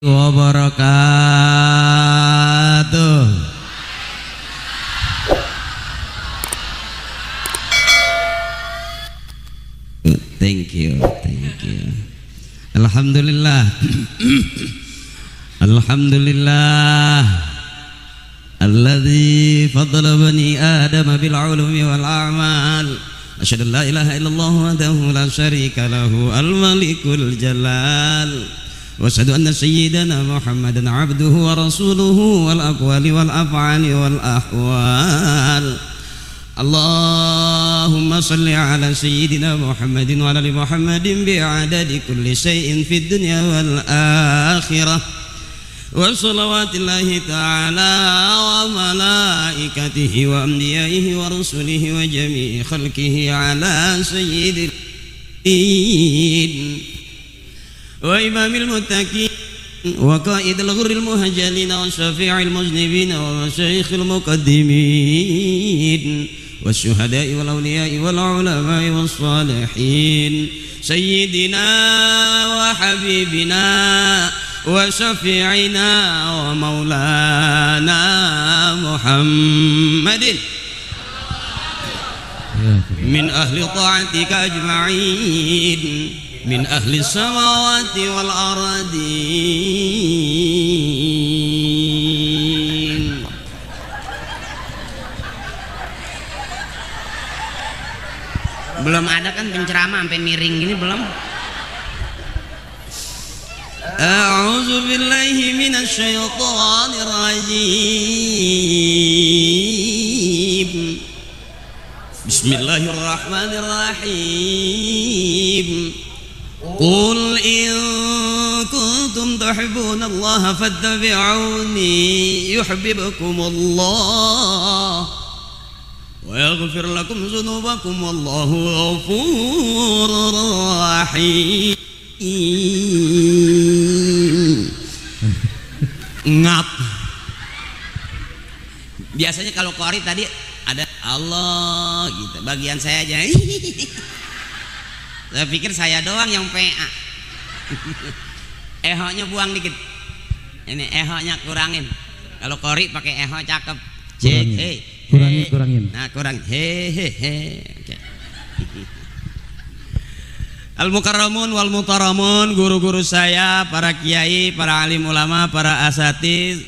wabarakatuh. Thank you. Alhamdulillah. Alhamdulillah alladzi faddala bani Adam bil ulumi wal a'mal. Asyhadu an la ilaha illallah wahdahu la syarika lahu al malikul jalal. Wa asyhadu anna sayyidana Muhammadan abduhu wa rasuluhu wal aqwali wal af'ali wal ahwal. Allahumma salli ala sayyidina Muhammadin wa ala ali Muhammadin bi'adadi kulli syai'in fid dunya wal akhirah. Wa salawatillahi ta'ala wa malaikatihi wa anbiyaihi wa rusulihi wa jami'i khalqihi ala sayyidil wa imamil muttaqin wa qaidil ghurril muhajjalin wa syafi'il mujnibin wa masyayikhil muqaddimin والشهداء والأولياء والعلماء والصالحين سيدنا وحبيبنا وشفيعنا ومولانا محمد من أهل طاعتك أجمعين من أهل السماوات والأراضين. Belum ada kan penceramah sampai miring gini belum. A'udzu billahi minasy syaithanir rajim. Bismillahirrahmanirrahim. Qul in kuntum tuhibbunallaha fattabi'uni yuhibbukumullah ويغفر لكم ذنوبكم والله غفور رحيم. Ngap. Biasanya kalau qori tadi ada Allah gitu, bagian saya aja. Saya pikir saya doang yang PA. Eho-nya buang dikit. Ini eho-nya kurangin. Kalau qori pakai eho cakep. Kurangin. Nah, kurang. Hehehe. Okay. Al-mukarramun wal mutaramun, guru-guru saya, para kiai, para alim ulama, para asatiz,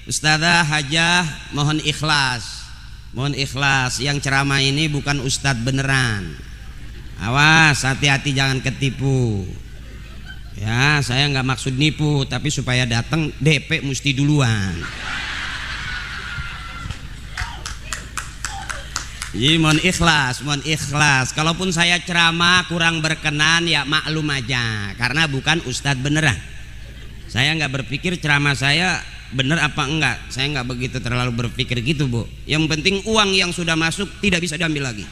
ustadzah, hajah, mohon ikhlas. Mohon ikhlas, yang ceramah ini bukan ustadz beneran. Awas, hati-hati jangan ketipu. Ya, saya nggak maksud nipu, tapi supaya datang DP mesti duluan. Jadi mohon ikhlas. Kalaupun saya ceramah kurang berkenan ya maklum aja, karena bukan ustadz beneran. Saya nggak berpikir ceramah saya bener apa enggak. Saya nggak begitu terlalu berpikir gitu, Bu. Yang penting uang yang sudah masuk tidak bisa diambil lagi.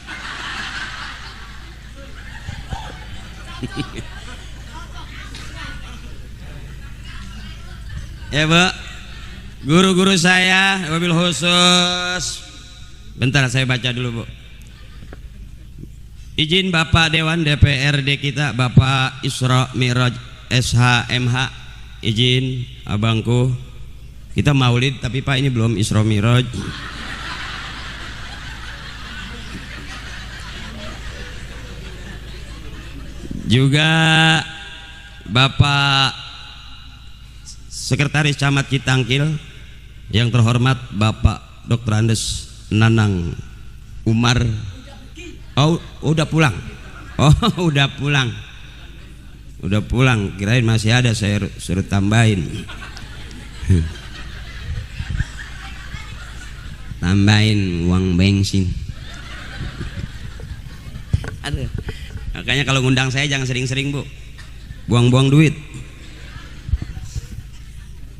Ya, Bu. Guru-guru saya wabil khusus. Bentar saya baca dulu, Bu. Izin Bapak Dewan DPRD kita, Bapak Isra Miraj SHMH. Izin abangku. Kita maulid tapi Pak ini belum Isra Miraj. Juga Bapak Sekretaris Camat Citangkil yang terhormat Bapak Dr. Andes Nanang Umar. Oh, udah pulang. Udah pulang. Kirain masih ada, saya suruh tambahin. Tambahin uang bensin. Aduh. Makanya kalau ngundang saya jangan sering-sering, Bu. Buang-buang duit.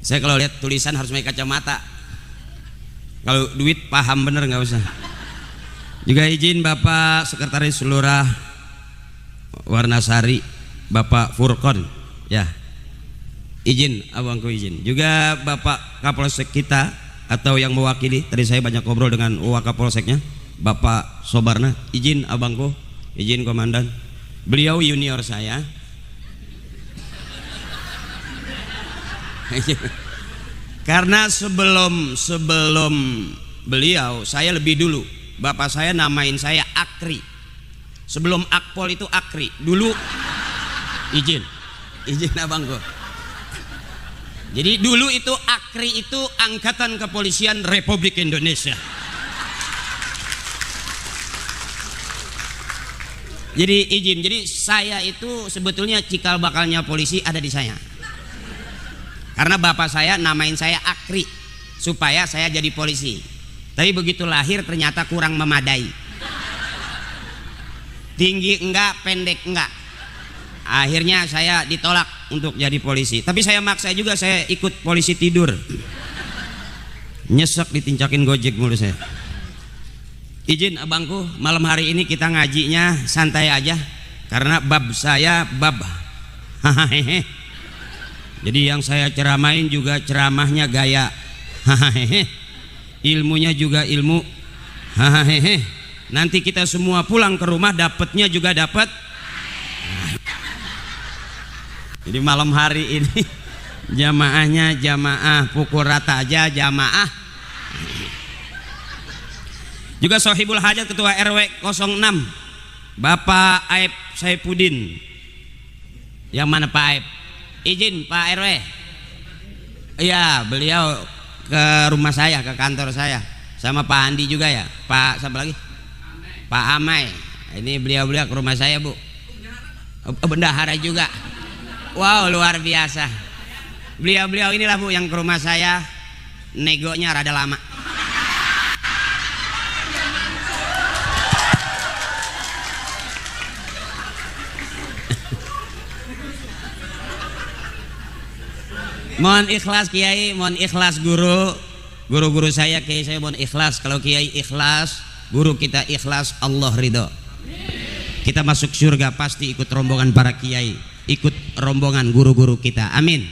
Saya kalau lihat tulisan harus pakai kacamata. Kalau duit paham bener nggak usah. Juga izin Bapak Sekretaris Lurah Warnasari, Bapak Furqon, ya. Izin, abangku izin. Juga Bapak Kapolsek kita atau yang mewakili. Tadi saya banyak ngobrol dengan Wakapolseknya, Bapak Sobarna. Izin abangku, izin komandan. Beliau junior saya. Karena sebelum beliau saya lebih dulu. Bapak saya namain saya Akri. Sebelum Akpol itu Akri. Dulu izin abangku. Jadi dulu itu Akri itu Angkatan Kepolisian Republik Indonesia. Jadi izin, jadi saya itu sebetulnya cikal bakalnya polisi ada di saya. Karena bapak saya namain saya Akri supaya saya jadi polisi. Tapi begitu lahir ternyata kurang memadai. Tinggi enggak, pendek enggak. Akhirnya saya ditolak untuk jadi polisi. Tapi saya maksa juga, saya ikut polisi tidur. Nyesek ditincakin Gojek mulu saya. Izin abangku, malam hari ini kita ngajinya santai aja karena bab saya bab hahaha. Jadi yang saya ceramain juga ceramahnya gaya hahaha. Ilmunya juga ilmu hahaha. Nanti kita semua pulang ke rumah dapatnya juga dapat. Jadi malam hari ini jamaahnya jamaah pukul rata aja jamaah. Juga Sohibul Hajat Ketua RW 06 Bapak Aib Saipudin. Yang mana Pak Aib? Izin Pak RW. Iya, beliau ke rumah saya, ke kantor saya. Sama Pak Andi juga ya. Pak siapa lagi? Pak Amai. Ini beliau ke rumah saya, Bu. Bendahara juga. Wow, luar biasa. Beliau inilah, Bu, yang ke rumah saya. Negonya rada lama. Mohon ikhlas Kiai, mohon ikhlas guru saya, Kiai saya mohon ikhlas. Kalau Kiai ikhlas, guru kita ikhlas, Allah ridho. Kita masuk surga pasti ikut rombongan para Kiai, ikut rombongan guru-guru kita, amin.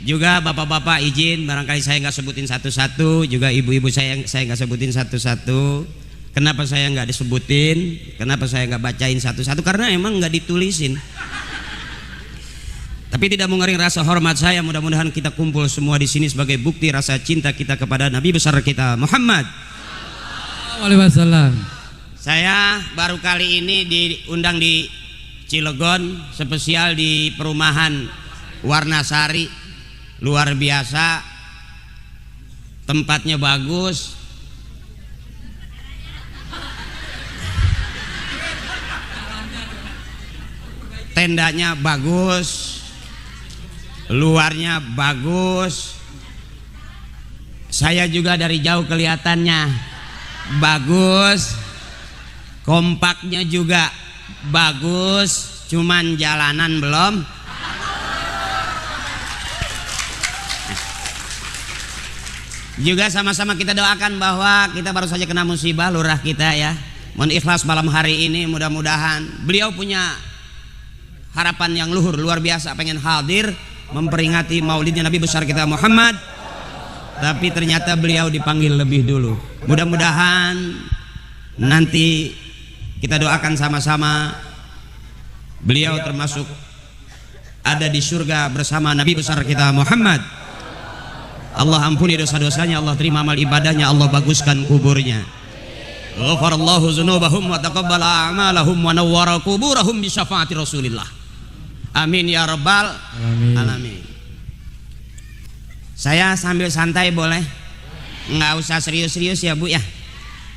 Juga bapak-bapak izin, barangkali saya nggak sebutin satu-satu. Juga ibu-ibu saya nggak sebutin satu-satu. Kenapa saya nggak disebutin? Kenapa saya nggak bacain satu-satu? Karena emang nggak ditulisin. Tapi tidak mengering rasa hormat saya. Mudah-mudahan kita kumpul semua di sini sebagai bukti rasa cinta kita kepada Nabi besar kita Muhammad SAW. Saya baru kali ini diundang di Cilegon, spesial di perumahan Warnasari. Luar biasa, tempatnya bagus. Tendanya bagus, luarnya bagus. Saya juga dari jauh kelihatannya bagus, kompaknya juga bagus, cuman jalanan belum. Juga sama-sama kita doakan bahwa kita baru saja kena musibah lurah kita ya. Mohon ikhlas malam hari ini, mudah-mudahan beliau punya harapan yang luhur luar biasa, pengen hadir memperingati maulidnya Nabi besar kita Muhammad, tapi ternyata beliau dipanggil lebih dulu. Mudah-mudahan nanti kita doakan sama-sama beliau termasuk ada di surga bersama Nabi besar kita Muhammad. Allah ampuni dosa-dosanya, Allah terima amal ibadahnya, Allah baguskan kuburnya. Ghafarallahu dzunubahum wa taqabbala a'malahum wa nawwara kuburahum bi syafaati Rasulillah. Amin ya rabbal alamin. Saya sambil santai boleh? Nggak usah serius-serius ya Bu ya.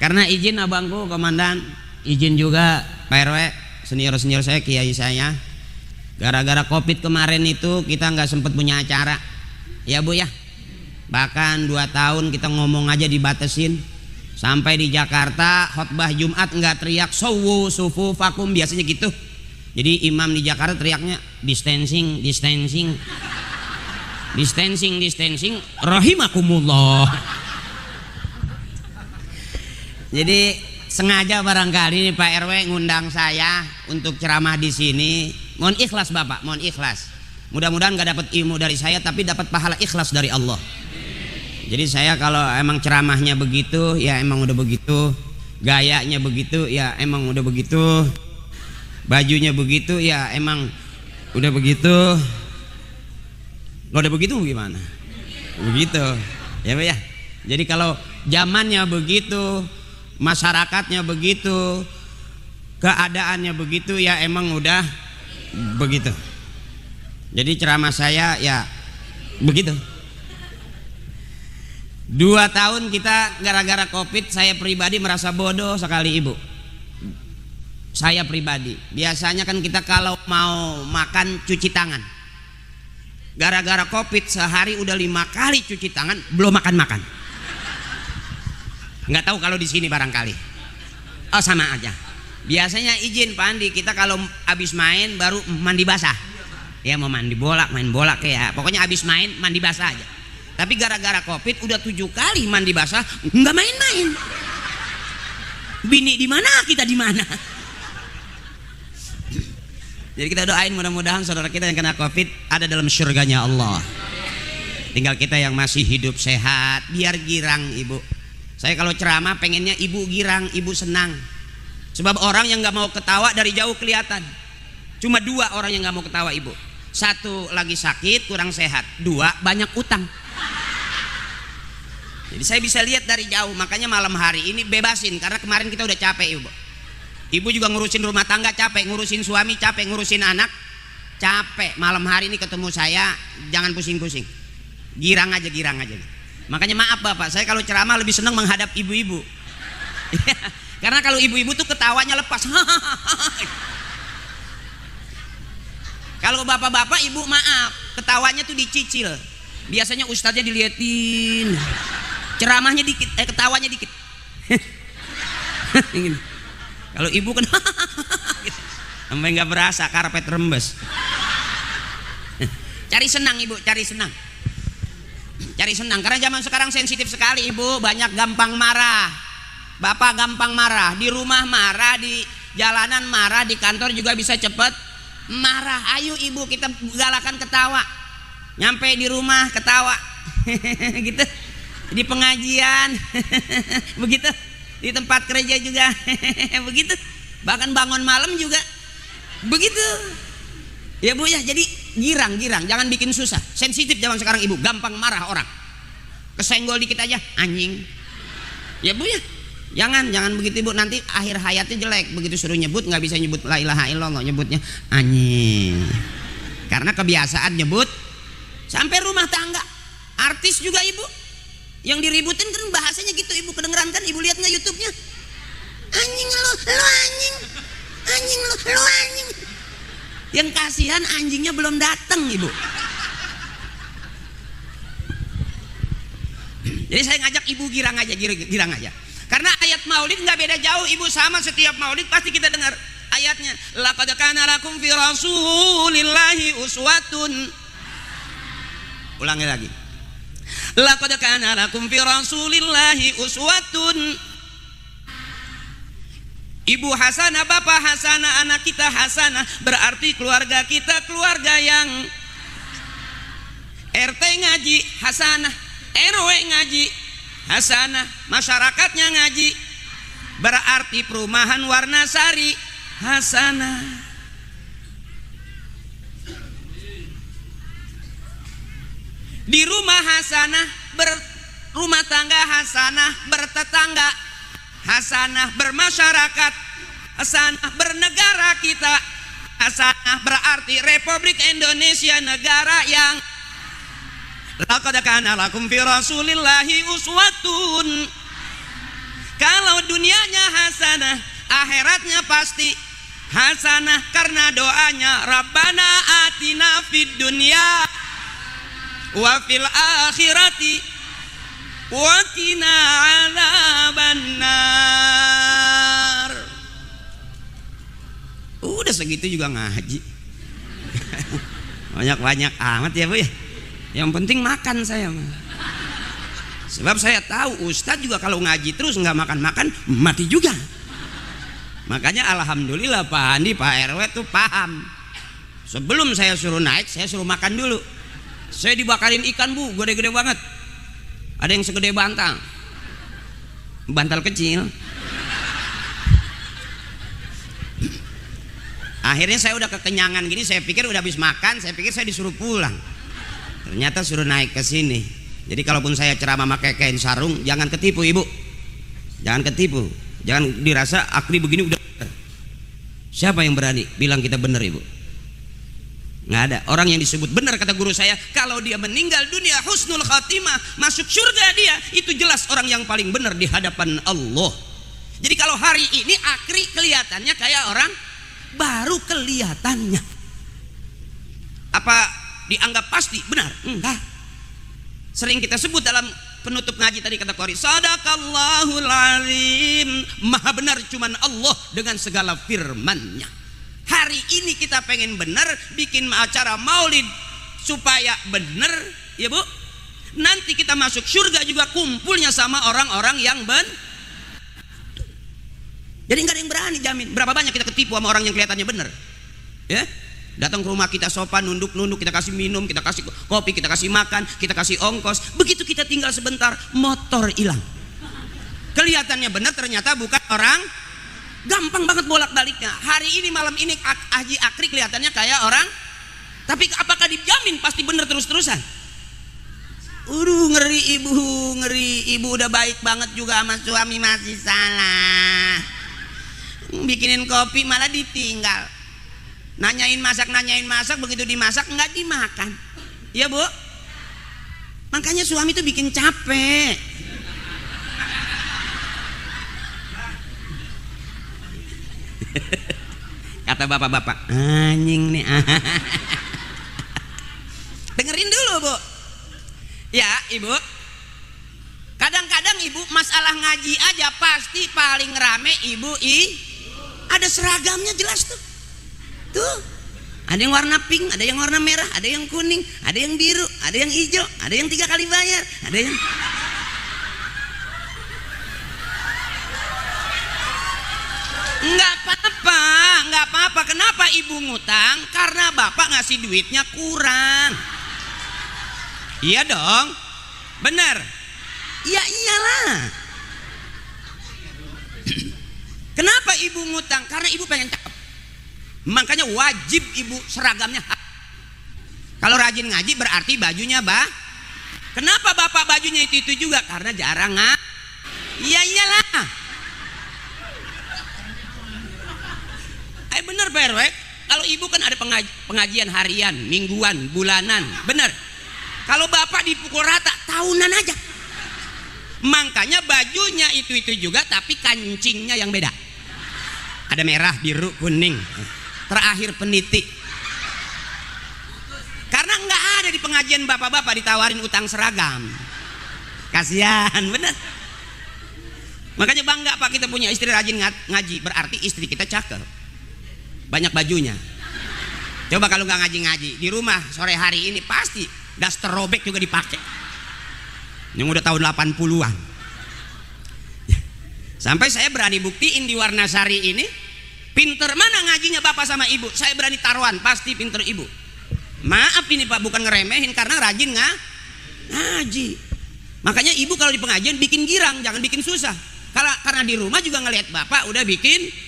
Karena izin abangku komandan, izin juga Pak RW, senior-senior saya, kiai saya. Gara-gara Covid kemarin itu kita nggak sempat punya acara. Ya Bu ya. Bahkan 2 tahun kita ngomong aja dibatasin. Sampai di Jakarta khotbah Jumat nggak teriak sawu sufu vakum biasanya gitu. Jadi imam di Jakarta teriaknya distancing rahimakumullah. Jadi sengaja barangkali nih Pak RW ngundang saya untuk ceramah di sini. Mohon ikhlas Bapak, mohon ikhlas. Mudah-mudahan nggak dapat ilmu dari saya, tapi dapat pahala ikhlas dari Allah. Jadi saya kalau emang ceramahnya begitu, ya emang udah begitu. Gayanya begitu, ya emang udah begitu. Bajunya begitu, ya emang udah begitu. Kalau udah begitu gimana? Begitu. Ya Pak ya. Jadi kalau zamannya begitu, masyarakatnya begitu, keadaannya begitu, ya emang udah begitu. Jadi ceramah saya ya begitu. 2 tahun kita gara-gara Covid, saya pribadi merasa bodoh sekali Ibu. Saya pribadi, biasanya kan kita kalau mau makan cuci tangan. Gara-gara Covid sehari udah 5 kali cuci tangan, belum makan-makan. Nggak tahu kalau di sini barangkali. Oh sama aja. Biasanya izin Pak Andi, kita kalau habis main baru mandi basah. Ya mau mandi bola, main bola kayak pokoknya habis main mandi basah aja. Tapi gara-gara Covid udah 7 kali mandi basah, nggak main-main. Bini di mana, kita di mana? Jadi kita doain mudah-mudahan saudara kita yang kena Covid ada dalam surganya Allah. Tinggal kita yang masih hidup sehat, biar girang Ibu. Saya kalau ceramah pengennya Ibu girang, Ibu senang. Sebab orang yang nggak mau ketawa dari jauh kelihatan. Cuma 2 orang yang nggak mau ketawa Ibu. 1 lagi sakit, kurang sehat. 2 banyak utang. Jadi saya bisa lihat dari jauh. Makanya malam hari ini bebasin, karena kemarin kita udah capek Ibu. Ibu juga ngurusin rumah tangga capek, ngurusin suami capek, ngurusin anak capek. Malam hari ini ketemu saya, jangan pusing-pusing. Girang aja. Makanya maaf Bapak, saya kalau ceramah lebih senang menghadap ibu-ibu. Karena kalau ibu-ibu tuh ketawanya lepas. Kalau bapak-bapak Ibu maaf, ketawanya tuh dicicil. Biasanya ustadznya diliatin, ceramahnya dikit, ketawanya dikit. Kalau Ibu kan sampai nggak berasa karpet rembes. Cari senang Ibu, cari senang. Karena zaman sekarang sensitif sekali Ibu, banyak gampang marah. Bapak gampang marah, di rumah marah, di jalanan marah, di kantor juga bisa cepet marah. Ayo Ibu kita galakan ketawa. Nyampe di rumah ketawa. Gitu. Di pengajian begitu. Di tempat kerja juga begitu. Bahkan bangun malam juga begitu. Ya Bu ya, jadi girang, jangan bikin susah. Sensitif zaman sekarang Ibu, gampang marah orang. Kesenggol dikit aja anjing. Ya Bu ya, jangan begitu Ibu, nanti akhir hayatnya jelek. Begitu suruh nyebut nggak bisa nyebut la ilaha illallah, nyebutnya anjing. Karena kebiasaan nyebut. Sampai rumah tangga, artis juga Ibu, yang diributin kan bahasanya gitu Ibu, kedengeran kan Ibu, lihat nggak YouTube-nya? Anjing lu anjing, anjing lu anjing. Yang kasihan anjingnya belum datang Ibu. Jadi saya ngajak Ibu girang aja. Karena ayat Maulid nggak beda jauh Ibu, sama setiap Maulid pasti kita dengar ayatnya. Laqad kana lakum fi rasulillahi uswatun. Ulangi lagi. Laqad kana lakum fi rasulillahi uswatun. Ibu hasanah, bapak hasanah, anak kita hasanah, berarti keluarga kita keluarga yang RT ngaji hasanah, RW ngaji hasanah, masyarakatnya ngaji, berarti perumahan Warnasari hasanah. Di rumah hasanah, berumah tangga hasanah, bertetangga hasanah, bermasyarakat hasanah, bernegara kita hasanah, berarti Republik Indonesia negara yang laqad kana lakum fi rasulillahi uswatun. Kalau dunianya hasanah, akhiratnya pasti hasanah, karena doanya Rabbana atina fid dunya wa fil akhirati wa qina adzabannar. Udah segitu juga ngaji. Banyak amat ya Bu ya. Yang penting makan saya. Sebab saya tahu Ustadz juga kalau ngaji terus nggak makan mati juga. Makanya alhamdulillah Pak Andi, Pak RW tuh paham. Sebelum saya suruh naik, saya suruh makan dulu. Saya dibakarin ikan Bu, gede-gede banget. Ada yang segede bantal kecil. Akhirnya saya udah kekenyangan gini, saya pikir udah habis makan, saya pikir saya disuruh pulang. ternyata suruh naik ke sini. Jadi kalaupun saya ceramah pakai kain sarung, jangan ketipu ibu, jangan ketipu, jangan dirasa akri begini udah benar. Siapa yang berani bilang kita benar ibu? Nggak ada. Orang yang disebut benar kata guru saya, kalau dia meninggal dunia husnul khatimah, masuk surga dia, itu jelas orang yang paling benar di hadapan Allah. Jadi kalau hari ini akri kelihatannya kayak orang baru kelihatannya, apa dianggap pasti benar? Enggak. Sering kita sebut dalam penutup ngaji tadi kata qori, sadaqallahul azim, maha benar cuman Allah dengan segala firman-Nya. Hari ini kita pengen benar, bikin acara maulid supaya benar, ya bu. Nanti kita masuk surga juga kumpulnya sama orang-orang yang jadi nggak ada yang berani jamin. Berapa banyak kita ketipu sama orang yang kelihatannya benar, ya. Datang ke rumah kita sopan, nunduk-nunduk, kita kasih minum, kita kasih kopi, kita kasih makan, kita kasih ongkos. Begitu kita tinggal sebentar, motor hilang. Kelihatannya benar, ternyata bukan orang. Gampang banget bolak-baliknya. Hari ini malam ini Haji Akri kelihatannya kayak orang, tapi apakah dijamin pasti benar terus-terusan? Ngeri ibu, ngeri. Ibu udah baik banget juga sama suami, masih salah. Bikinin kopi malah ditinggal. Nanyain masak, begitu dimasak nggak dimakan. Ya bu. Makanya suami tuh bikin capek. Kata bapak-bapak, anjing nih. Dengerin dulu bu. Ya ibu, kadang-kadang ibu masalah ngaji aja pasti paling rame ibu ada seragamnya jelas tuh. Tuh, ada yang warna pink, ada yang warna merah, ada yang kuning, ada yang biru, ada yang hijau, ada yang 3 kali bayar, ada yang nggak apa-apa. Kenapa ibu ngutang? Karena bapak ngasih duitnya kurang. Iya dong, bener. Ya iyalah. Kenapa ibu ngutang? Karena ibu pengen cakep. Makanya wajib ibu seragamnya. Kalau rajin ngaji berarti bajunya Kenapa bapak bajunya itu juga? Karena jarang Iya iyalah. Bener Pak RW, kalau ibu kan ada pengajian harian, mingguan, bulanan, bener. Kalau bapak dipukul rata tahunan aja. Makanya bajunya itu juga, tapi kancingnya yang beda. Ada merah, biru, kuning. Terakhir peniti. Karena nggak ada di pengajian bapak-bapak ditawarin utang seragam. Kasihan, bener. Makanya bangga Pak kita punya istri rajin ngaji, berarti istri kita cakep. Banyak bajunya. Coba kalau nggak ngaji-ngaji di rumah sore hari ini pasti daster robek juga dipakai. Yang udah tahun 80-an. Sampai saya berani buktiin di Warnasari ini, pinter mana ngajinya bapak sama ibu. Saya berani taruhan pasti pinter ibu. Maaf ini Pak, bukan ngeremehin, karena rajin ngaji. Makanya ibu kalau di pengajian bikin girang, jangan bikin susah. Karena di rumah juga ngelihat bapak udah bikin.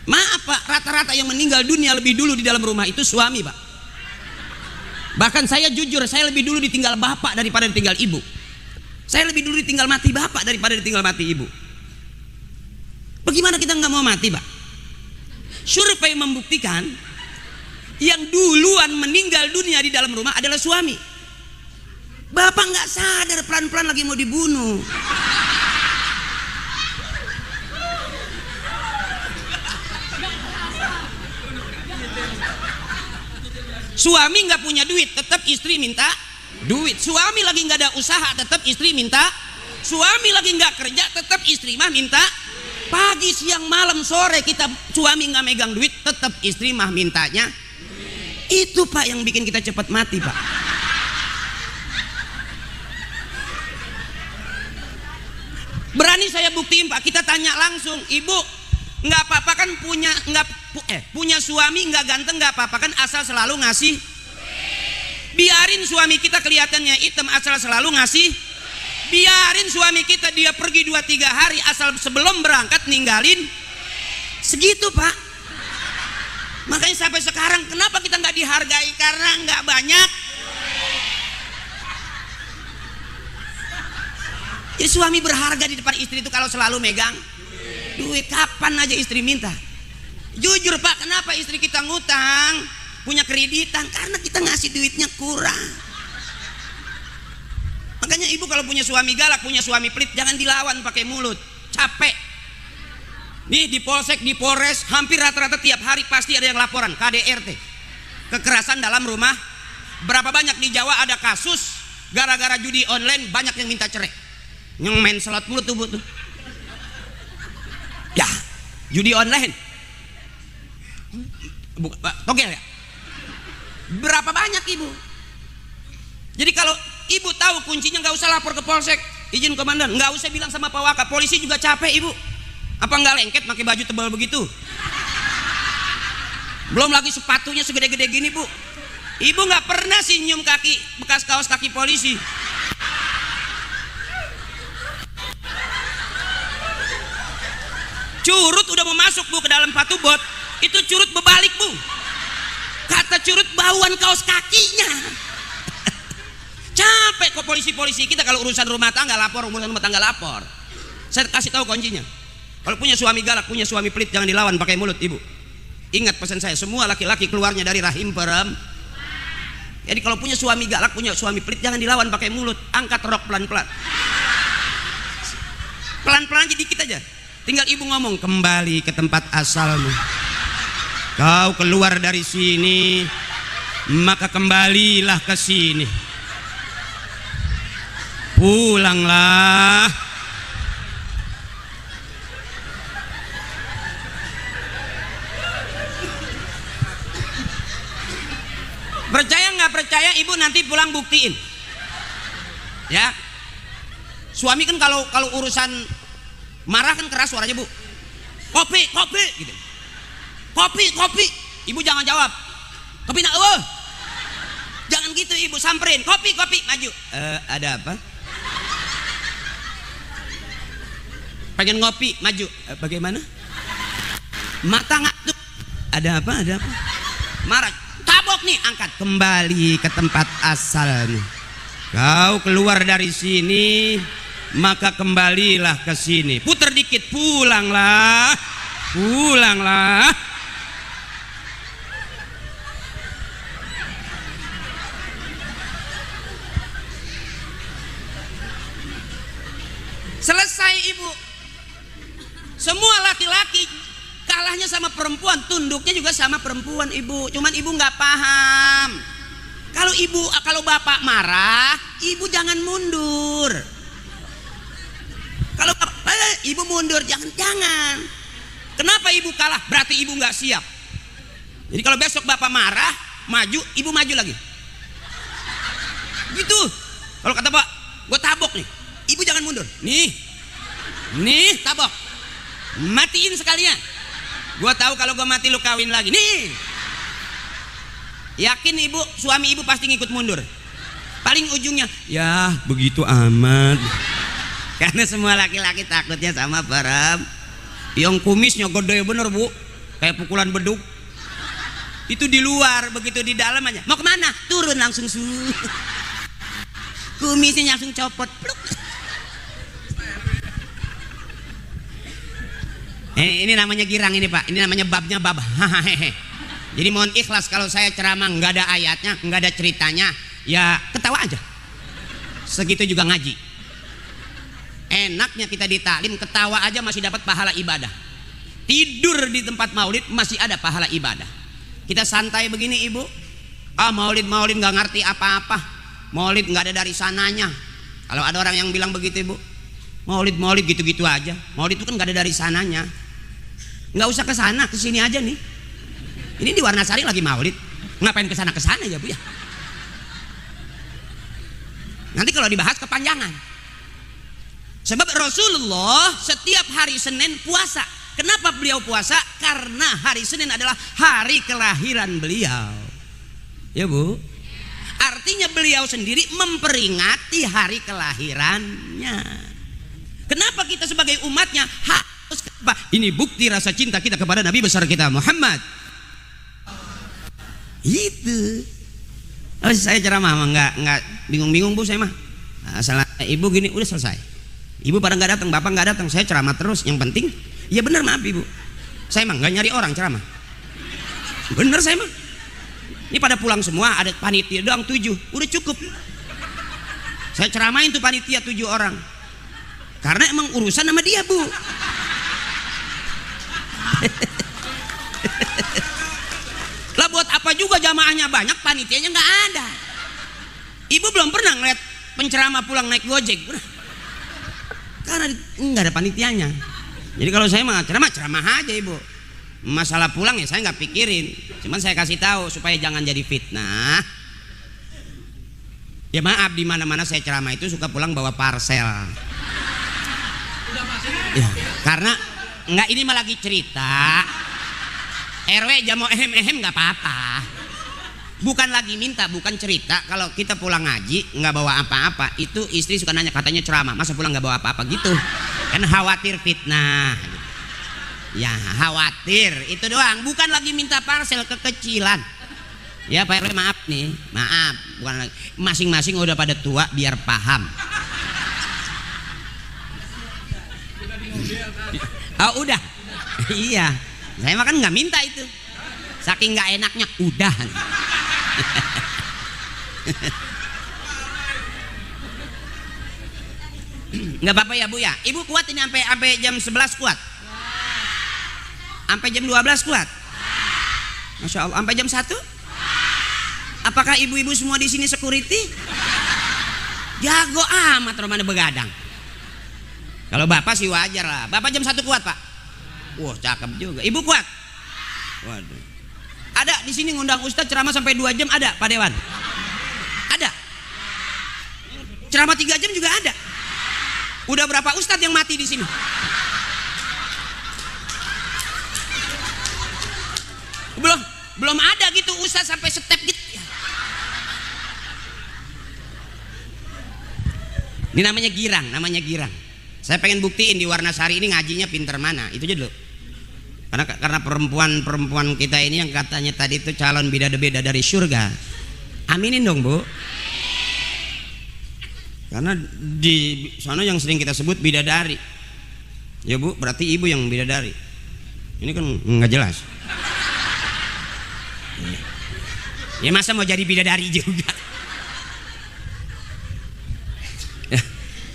Maaf Pak, rata-rata yang meninggal dunia lebih dulu di dalam rumah itu suami Pak. Bahkan saya jujur, saya lebih dulu ditinggal bapak daripada ditinggal ibu. Saya lebih dulu ditinggal mati bapak daripada ditinggal mati ibu. Bagaimana kita nggak mau mati Pak? Survei membuktikan yang duluan meninggal dunia di dalam rumah adalah suami. Bapak nggak sadar, pelan-pelan lagi mau dibunuh. Suami nggak punya duit, tetap istri minta duit. Suami lagi nggak ada usaha, tetap istri minta. Suami lagi nggak kerja, tetap istri mah minta. Pagi, siang, malam, sore kita suami nggak megang duit, tetap istri mah mintanya. Itu Pak yang bikin kita cepat mati Pak. Berani saya buktiin Pak. Kita tanya langsung, ibu nggak apa-apa kan punya suami nggak ganteng nggak apa-apa kan, asal selalu ngasih. Biarin suami kita kelihatannya hitam, asal selalu ngasih. Biarin suami kita dia pergi 2-3 hari, asal sebelum berangkat ninggalin segitu Pak. Makanya sampai sekarang kenapa kita nggak dihargai? Karena nggak banyak. Jadi suami berharga di depan istri itu kalau selalu megang duit. Kapan aja istri minta? Jujur Pak, kenapa istri kita ngutang, punya kreditan? Karena kita ngasih duitnya kurang. Makanya ibu kalau punya suami galak, punya suami pelit, jangan dilawan pakai mulut. Capek. Nih di polsek, di polres, hampir rata-rata tiap hari pasti ada yang laporan KDRT, kekerasan dalam rumah. Berapa banyak di Jawa ada kasus gara-gara judi online, banyak yang minta cerai. Yang main slot mulut tuh Bu tuh. Ya, judi online. Togel ya. Berapa banyak ibu? Jadi kalau ibu tahu kuncinya, nggak usah lapor ke polsek, izin komandan, nggak usah bilang sama Pak Waka. Polisi juga capek ibu. Apa nggak lengket pakai baju tebal begitu? Belum lagi sepatunya segede-gede gini Bu. Ibu nggak pernah sih nyium kaki, bekas kaos kaki polisi. Curut udah mau masuk Bu ke dalam patubot, itu curut berbalik Bu. Kata curut bauan kaos kakinya. Capek kok polisi-polisi kita kalau urusan rumah tangga lapor, urusan rumah tangga lapor. Saya kasih tahu kuncinya. Kalau punya suami galak, punya suami pelit, jangan dilawan pakai mulut ibu. Ingat pesan saya, semua laki-laki keluarnya dari rahim perempuan. Jadi kalau punya suami galak, punya suami pelit, jangan dilawan pakai mulut. Angkat rok pelan-pelan. Pelan-pelan aja, dikit aja. Tinggal ibu ngomong, kembali ke tempat asalmu. Kau keluar dari sini, maka kembalilah ke sini. Pulanglah. Percaya nggak percaya ibu nanti pulang buktiin. Ya. Suami kan kalau urusan marah kan keras suaranya Bu. Kopi, kopi gitu. Kopi, kopi. Ibu jangan jawab. Kopi nak jangan gitu ibu, samperin. Kopi, kopi, maju. Ada apa? Pengen ngopi, maju. Bagaimana? Mata ngantuk. Ada apa? Ada apa? Marah. Tabok nih, angkat. Kembali ke tempat asalmu. Kau keluar dari sini, maka kembalilah ke sini. Putar dikit, pulanglah. Pulanglah. Selesai ibu. Semua laki-laki kalahnya sama perempuan, tunduknya juga sama perempuan ibu. Cuman ibu nggak paham. Kalau bapak marah, ibu jangan mundur. Kalau ibu mundur, jangan. Kenapa ibu kalah? Berarti ibu nggak siap. Jadi kalau besok bapak marah, maju, ibu maju lagi. Gitu. Kalau kata Pak, gue tabok nih. Ibu jangan mundur. Nih tabok. Matiin sekalian. Gue tahu kalau gue mati lu kawin lagi. Nih. Yakin ibu, suami ibu pasti ngikut mundur. Paling ujungnya, ya begitu amat. Karena semua laki-laki takutnya sama perempuan. Yang kumisnya gede bener Bu, kayak pukulan beduk. Itu di luar, begitu di dalam aja. Mau kemana? Turun langsung kumisnya langsung copot. Pluk. Ini namanya girang ini Pak. Ini namanya babnya bab. Jadi mohon ikhlas kalau saya ceramah nggak ada ayatnya, nggak ada ceritanya, ya ketawa aja. Segitu juga ngaji. Enaknya kita ditaklim, ketawa aja masih dapat pahala ibadah. Tidur di tempat maulid masih ada pahala ibadah. Kita santai begini ibu. Maulid nggak ngerti apa-apa. Maulid nggak ada dari sananya. Kalau ada orang yang bilang begitu ibu, maulid gitu-gitu aja. Maulid itu kan nggak ada dari sananya. Nggak usah ke sana, ke sini aja nih. Ini di Warnasari lagi maulid, ngapain ke sana ya Bu ya? Nanti kalau dibahas kepanjangan. Sebab Rasulullah setiap hari Senin puasa. Kenapa beliau puasa? Karena hari Senin adalah hari kelahiran beliau. Ya Bu. Artinya beliau sendiri memperingati hari kelahirannya. Kenapa kita sebagai umatnya harus apa? Ini bukti rasa cinta kita kepada Nabi besar kita Muhammad. Itu. Oh, saya ceramah mah nggak bingung-bingung Bu saya mah. Salah ibu gini udah selesai. Ibu pada nggak datang, bapak nggak datang, saya ceramah terus. Yang penting, ya benar maaf ibu. Saya mah nggak nyari orang ceramah. Bener saya mah. Ini pada pulang semua, ada panitia doang 7, udah cukup. Saya ceramahin tuh panitia 7 orang. Karena emang urusan sama dia Bu. Lah buat apa juga jamaahnya banyak, panitianya nggak ada. Ibu belum pernah ngeliat penceramah pulang naik Gojek, karena nggak ada panitianya. Jadi kalau saya mah ceramah aja ibu. Masalah pulang ya saya nggak pikirin, cuman saya kasih tahu supaya jangan jadi fitnah. Ya maaf, di mana-mana saya ceramah itu suka pulang bawa parcel. Ya, karena nggak, ini mah lagi cerita. RW jamu ehem nggak apa-apa. Bukan lagi minta, bukan cerita. Kalau kita pulang ngaji nggak bawa apa-apa, itu istri suka nanya, katanya ceramah, masa pulang nggak bawa apa-apa gitu? Kan khawatir fitnah. Ya khawatir, itu doang. Bukan lagi minta parcel kekecilan. Ya Pak RW maaf nih, maaf. Bukan lagi. Masing-masing udah pada tua biar paham. Oh udah, iya. Saya makan nggak minta itu. Saking nggak enaknya udah. Nggak apa-apa ya Bu ya. Ibu kuat ini sampai jam 11 kuat. Sampai jam 12 kuat. Masya Allah. Sampai jam 1. Apakah ibu-ibu semua di sini security? Jago amat romane begadang. Kalau bapak sih wajar lah. Bapak jam 1 kuat Pak. Wah cakep juga. Ibu kuat? Waduh. Ada di sini ngundang ustadz ceramah sampai 2 jam ada Pak Dewan? Ada. Ceramah 3 jam juga ada. Udah berapa ustadz yang mati di sini? Belum ada gitu ustadz sampai step gitu. Ini namanya girang. Saya pengen buktiin di Warnasari ini ngajinya pinter mana. Itu aja dulu. Karena perempuan kita ini yang katanya tadi itu calon bidadari dari surga. Aminin dong Bu. Karena di sana yang sering kita sebut bidadari. Ya Bu, berarti ibu yang bidadari. Ini kan nggak jelas. Ya masa mau jadi bidadari juga.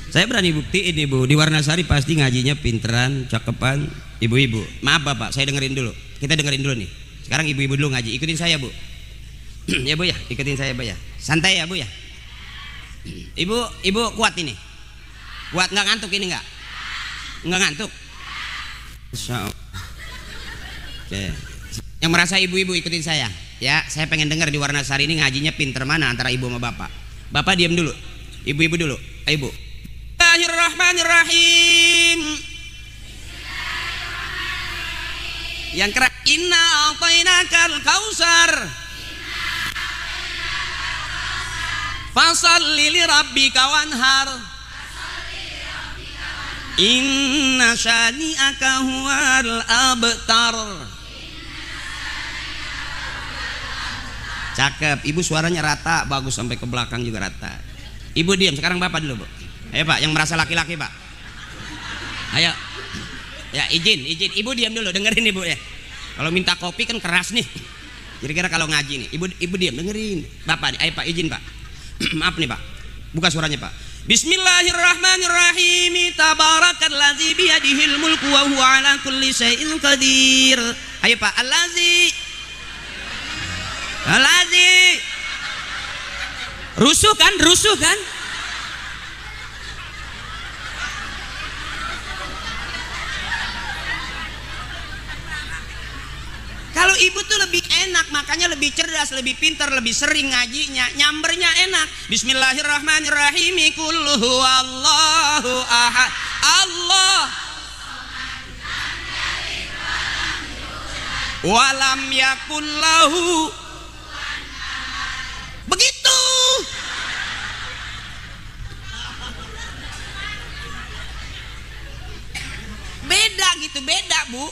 Saya berani buktiin ibu, di Warnasari pasti ngajinya pinteran, cakepan ibu-ibu. Maaf Bapak, saya dengerin dulu. Kita dengerin dulu nih. Sekarang ibu-ibu dulu ngaji, ikutin saya Bu. Ya Bu ya, ikutin saya Bu ya. Santai ya Bu ya. Ibu kuat ini. Kuat nggak ngantuk ini nggak? Nggak ngantuk. Insya Allah. Oke. Yang merasa ibu-ibu ikutin saya. Ya, saya pengen dengar di Warnasari ini ngajinya pinter mana antara ibu sama bapak. Bapak diam dulu. Ibu-ibu dulu. Ayo Bu. Bismillahirrahmanirrahim. Yang kerak inna a'tainakal kausar fasalli li rabbika wanhar inna syani'aka huwal abtar. Cakep, ibu suaranya rata, bagus sampai ke belakang juga rata. Ibu diam, sekarang bapak dulu Bu. Ayo Pak, yang merasa laki-laki Pak. Ayo. Ya izin, ibu diam dulu, dengerin ibu ya. Kalau minta kopi kan keras nih. Kira-kira kalau ngaji nih, ibu diam dengerin. Bapak nih, ayo Pak izin Pak. Maaf nih Pak. Buka suaranya Pak. Bismillahirrahmanirrahim. Tabarakalladzi biyadihil mulku wa huwa ala kulli syai'in qadir. Ayo Pak, allazi. Rusuh kan? Kalau ibu tuh lebih enak, makanya lebih cerdas, lebih pintar, lebih sering ngajinya, nyambernya enak. Bismillahirrahmanirrahim. Qul huwallahu ahad. Allah walam yakul lahu. Begitu. Beda gitu, beda Bu.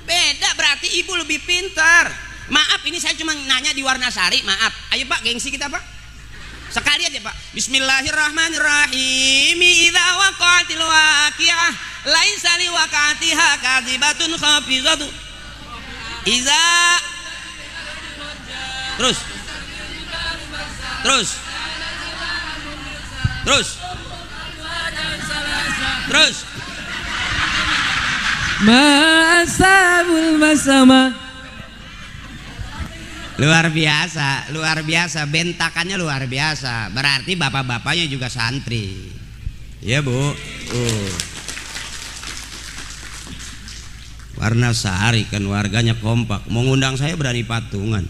Beda, berarti ibu lebih pintar. Maaf, ini saya cuma nanya di Warnasari, maaf. Ayo Pak, gengsi kita Pak. Sekali aja Pak. Bismillahirrahmanirrahim. Idza waqa'atil waqi'ah laisa liwaqa'atiha kadhibatun khafizatu. Idza Terus. Terus. Terus. Terus. Ma'asabul masama. Luar biasa, bentakannya luar biasa. Berarti bapak-bapaknya juga santri. Ya Bu. Warnasari kan warganya kompak. Mau ngundang saya berani patungan.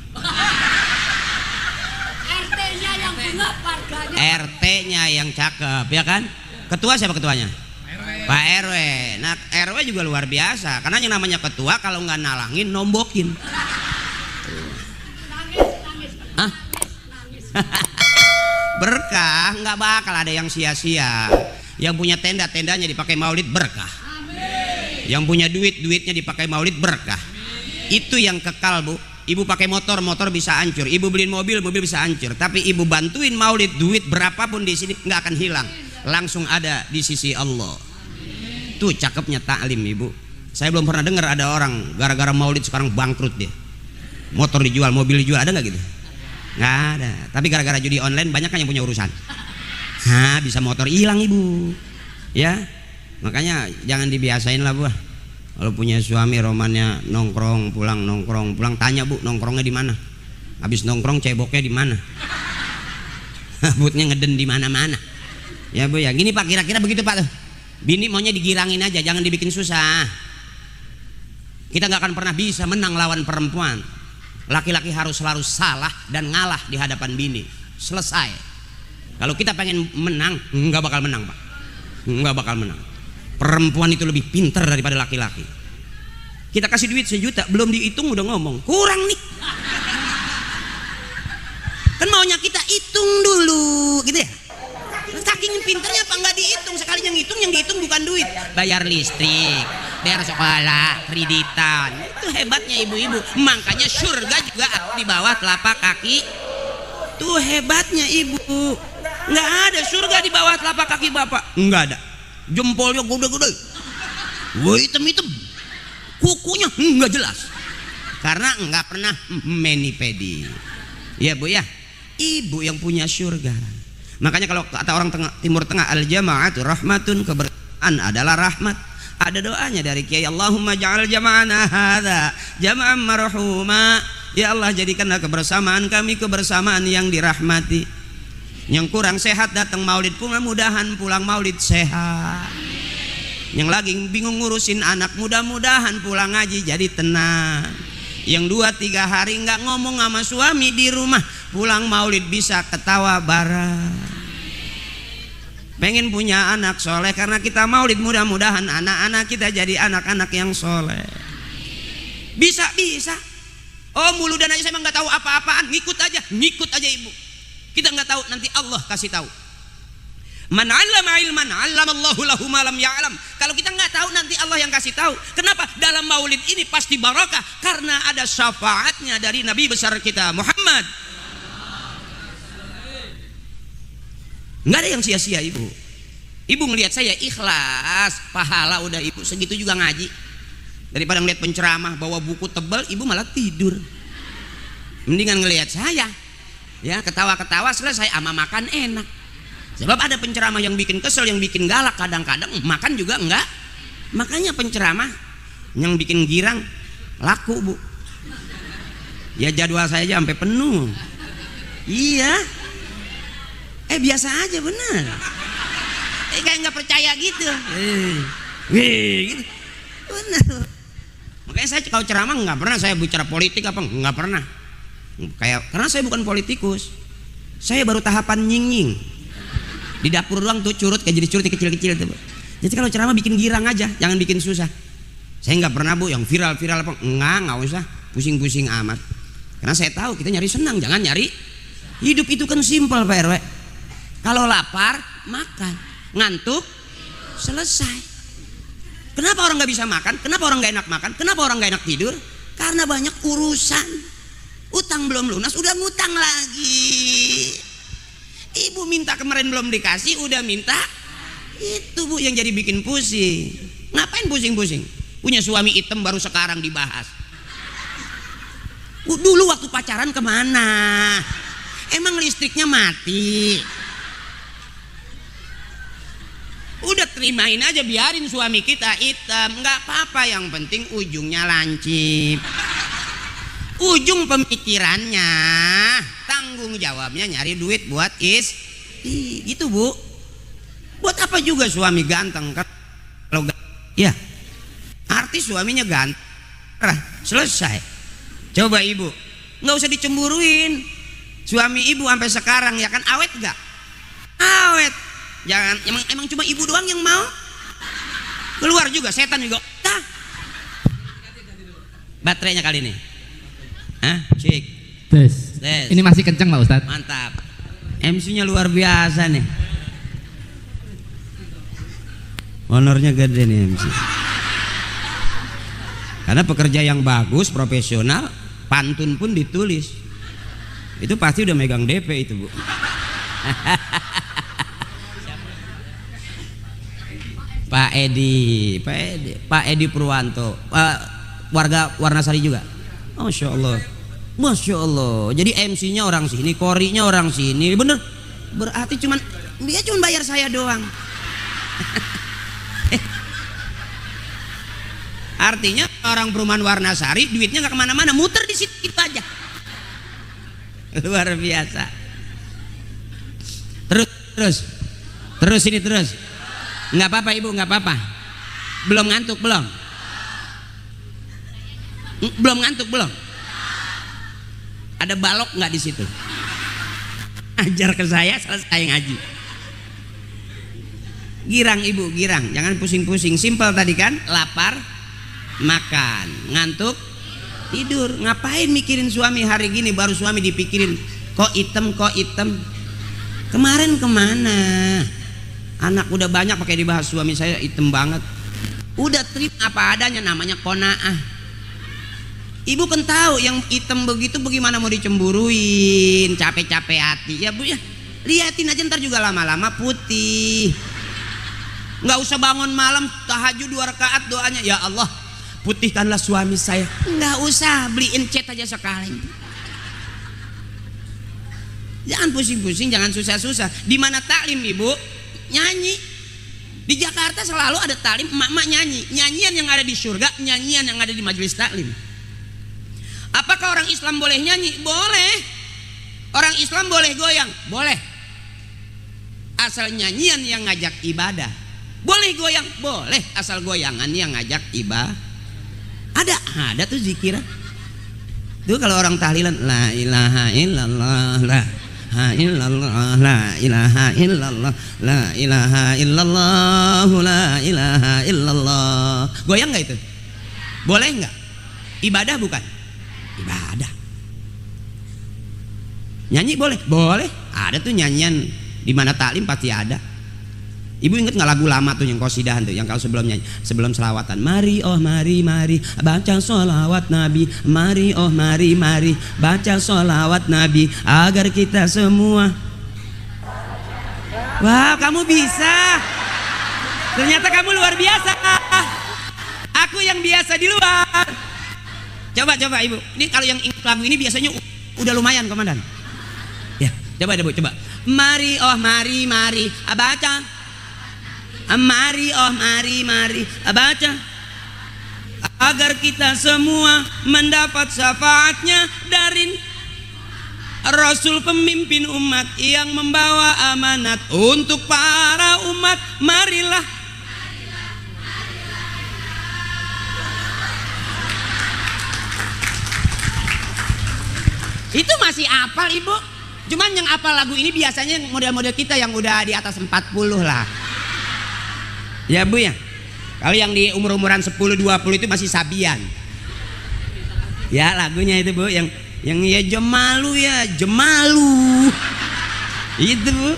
RT-nya yang genap warganya. RT-nya yang cakep, ya kan? Ketua siapa ketuanya? Pak RW. Nah RW juga luar biasa. Karena yang namanya ketua kalau nggak nalangin nombokin. Hah? Berkah, nggak bakal ada yang sia-sia. Yang punya tenda-tendanya dipakai maulid berkah. Yang punya duitnya dipakai maulid berkah. Itu yang kekal Bu. Ibu pakai motor bisa hancur. Ibu beliin mobil bisa hancur. Tapi ibu bantuin maulid, duit berapapun di sini nggak akan hilang. Langsung ada di sisi Allah. Tuh cakepnya taklim Ibu. Saya belum pernah dengar ada orang gara-gara maulid sekarang bangkrut dia. Motor dijual, mobil dijual, ada nggak gitu? Nggak ada. Tapi gara-gara judi online banyak kan yang punya urusan. Bisa motor hilang Ibu. Ya, makanya jangan dibiasain lah Bu. Kalau punya suami romannya nongkrong pulang, tanya Bu nongkrongnya di mana? Habis nongkrong ceboknya di mana? Butnya ngeden di mana-mana. Ya Bu ya, gini Pak, kira-kira begitu Pak tuh. Bini maunya digirangin aja, jangan dibikin susah. Kita nggak akan pernah bisa menang lawan perempuan. Laki-laki harus selalu salah dan ngalah di hadapan bini. Selesai. Kalau kita pengen menang, nggak bakal menang Pak. Nggak bakal menang. Perempuan itu lebih pintar daripada laki-laki. Kita kasih duit 1 juta, belum dihitung udah ngomong kurang nih. Kan maunya kita hitung dulu, gitu ya. Saking pinternya apa nggak dihitung, sekali yang dihitung bukan duit. Bayar listrik, bayar sekolah, kreditan. Itu hebatnya ibu-ibu. Makanya surga juga di bawah telapak kaki. Tuh hebatnya ibu. Nggak ada surga di bawah telapak kaki bapak. Nggak ada. Jempolnya gede-gede. Wah hitam-hitam. Kukunya nggak jelas. Karena nggak pernah mani-pedi. Ya Bu ya. Ibu yang punya surga. Makanya kalau kata orang Timur Tengah, al-jama'atu rahmatun, kebersamaan adalah rahmat. Ada doanya dari Kiai, Allahumma ja'al jama'ana hadza jama'an marhuma. Ya Allah, jadikanlah kebersamaan kami kebersamaan yang dirahmati. Yang kurang sehat datang maulid, mudah-mudahan pulang maulid sehat. Yang lagi bingung ngurusin anak, mudah-mudahan pulang ngaji jadi tenang. Yang 2-3 hari nggak ngomong sama suami di rumah, pulang maulid bisa ketawa bareng. Pengen punya anak soleh karena kita maulid, mudah-mudahan anak-anak kita jadi anak-anak yang soleh. Bisa. Oh mulu dan aja saya nggak tahu apa-apaan, ngikut aja ibu. Kita nggak tahu, nanti Allah kasih tahu. Man 'allama ilman 'allamallahu lahu ma lam ya'lam. Kalau kita nggak tahu, nanti Allah yang kasih tahu. Kenapa? Dalam maulid ini pasti barokah karena ada syafaatnya dari Nabi besar kita Muhammad. Nggak ada yang sia-sia ibu. Ibu ngelihat saya ikhlas, pahala udah ibu segitu juga ngaji. Daripada ngelihat penceramah bawa buku tebal, ibu malah tidur. Mendingan ngelihat saya, ya ketawa-ketawa selesai, ama makan enak. Sebab ada penceramah yang bikin kesel, yang bikin galak, kadang-kadang makan juga enggak. Makanya penceramah yang bikin girang laku bu. Ya jadwal saya aja sampai penuh. Iya. Biasa aja bener. Kayak nggak percaya gitu. Gitu. Bener. Makanya saya kalau ceramah nggak pernah saya bicara politik apa, nggak pernah. Karena saya bukan politikus. Saya baru tahapan nying-nying. Di dapur doang tuh curut, kayak jadi curut kecil-kecil tuh. Jadi kalau ceramah bikin girang aja, jangan bikin susah. Saya nggak pernah bu yang viral-viral apa, nggak usah pusing-pusing amat. Karena saya tahu kita nyari senang, jangan nyari hidup. Itu kan simpel Pak RW. Kalau lapar makan, ngantuk selesai. Kenapa orang nggak bisa makan? Kenapa orang nggak enak makan? Kenapa orang nggak enak tidur? Karena banyak urusan. Utang belum lunas udah ngutang lagi. Ibu minta kemarin belum dikasih udah minta. Itu Bu yang jadi bikin pusing. Ngapain pusing-pusing? Punya suami hitam baru sekarang dibahas. Dulu waktu pacaran kemana? Emang listriknya mati? Udah terimain aja, biarin suami kita hitam, nggak apa-apa, yang penting ujungnya lancip. Ujung pemikirannya, tanggung jawabnya nyari duit buat gitu Bu. Buat apa juga suami ganteng kan? Kalau ya, artis suaminya ganteng, selesai. Coba ibu, nggak usah dicemburuin. Suami ibu sampai sekarang ya kan awet gak? Awet. Jangan, emang cuma ibu doang yang mau? Keluar juga setan juga. Nah. Baterainya kali ini. Hah? Cik. Tes. Tes. Ini masih kenceng Pak Ustadz? Mantap. MC-nya luar biasa nih. Honornya gede nih MC. Karena pekerja yang bagus, profesional, pantun pun ditulis. Itu pasti udah megang DP itu Bu. Pak Edi Purwanto, warga Warnasari juga. Masya Allah, Masya Allah. Jadi MC-nya orang sini, korinya orang sini, bener. Berarti dia cuma bayar saya doang. Artinya orang perumahan Warnasari duitnya nggak kemana-mana, muter di situ aja. Luar biasa. Terus ini terus. Nggak apa-apa ibu, nggak apa-apa. Belum ngantuk belum? Belum ngantuk belum? Ada balok nggak di situ? Ajar ke saya, selesai ngaji. Girang ibu, girang. Jangan pusing-pusing. Simpel tadi kan, lapar, makan, ngantuk, tidur. Ngapain mikirin suami hari gini? Baru suami dipikirin. Kok item? Kemarin kemana? Anak udah banyak pakai dibahas suami saya hitam banget. Udah terima apa adanya, namanya qanaah. Ibu kan tahu yang hitam begitu bagaimana mau dicemburuin, capek-capek hati. Ya Bu ya, liatin aja ntar juga lama-lama putih. Nggak usah bangun malam tahajud 2 rakaat doanya, ya Allah putihkanlah suami saya. Nggak usah, beliin cat aja sekali. Jangan pusing-pusing, jangan susah-susah. Di mana taklim Ibu? Nyanyi. Di Jakarta selalu ada taklim, emak-emak nyanyi. Nyanyian yang ada di surga, nyanyian yang ada di majelis taklim. Apakah orang Islam boleh nyanyi? Boleh. Orang Islam boleh goyang? Boleh. Asal nyanyian yang ngajak ibadah. Boleh goyang? Boleh. Asal goyangan yang ngajak ibadah. Ada tuh zikiran. Tuh kalau orang tahlilan, la ilaha illallah, la illallah, la ilaha illallah, la ilaha illallah, la ilaha illallah. Goyang nggak itu? Boleh nggak? Ibadah bukan? Ibadah. Nyanyi boleh? Boleh. Ada tuh nyanyian di mana taklim pasti ada. Ibu inget nggak lagu lama tuh yang qasidahan tuh, yang kalau sebelum nyanyi, sebelum selawatan, mari oh mari baca sholawat Nabi, mari oh mari baca sholawat Nabi agar kita semua. Wow, kamu bisa. Ternyata kamu luar biasa. Aku yang biasa di luar. Coba Ibu. Ini kalau yang lagu ini biasanya udah lumayan komandan. Ya, coba deh Bu, coba. Mari oh mari baca. Mari oh mari baca agar kita semua mendapat syafaatnya dari Rasul pemimpin umat yang membawa amanat untuk para umat. Marilah. Itu masih hafal Ibu. Cuman yang hafal lagu ini biasanya model-model kita yang udah di atas 40 lah. Ya Bu ya. Kalau yang di umur-umuran 10-20 itu masih sabian. Ya lagunya itu Bu, yang ya jemalu. Itu Bu.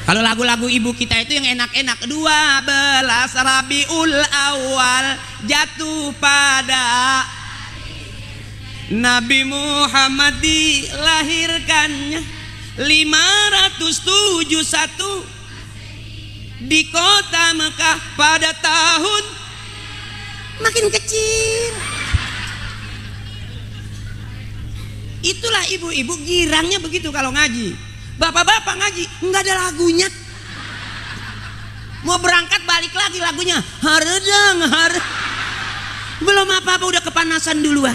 Kalau lagu-lagu ibu kita itu yang enak-enak, 12 Rabiul Awal jatuh pada Nabi Muhammad dilahirkannya 571 di kota Mekah pada tahun makin kecil. Itulah ibu-ibu girangnya begitu kalau ngaji. Bapak-bapak ngaji nggak ada lagunya. Mau berangkat balik lagi lagunya haredang belum apa-apa udah kepanasan duluan.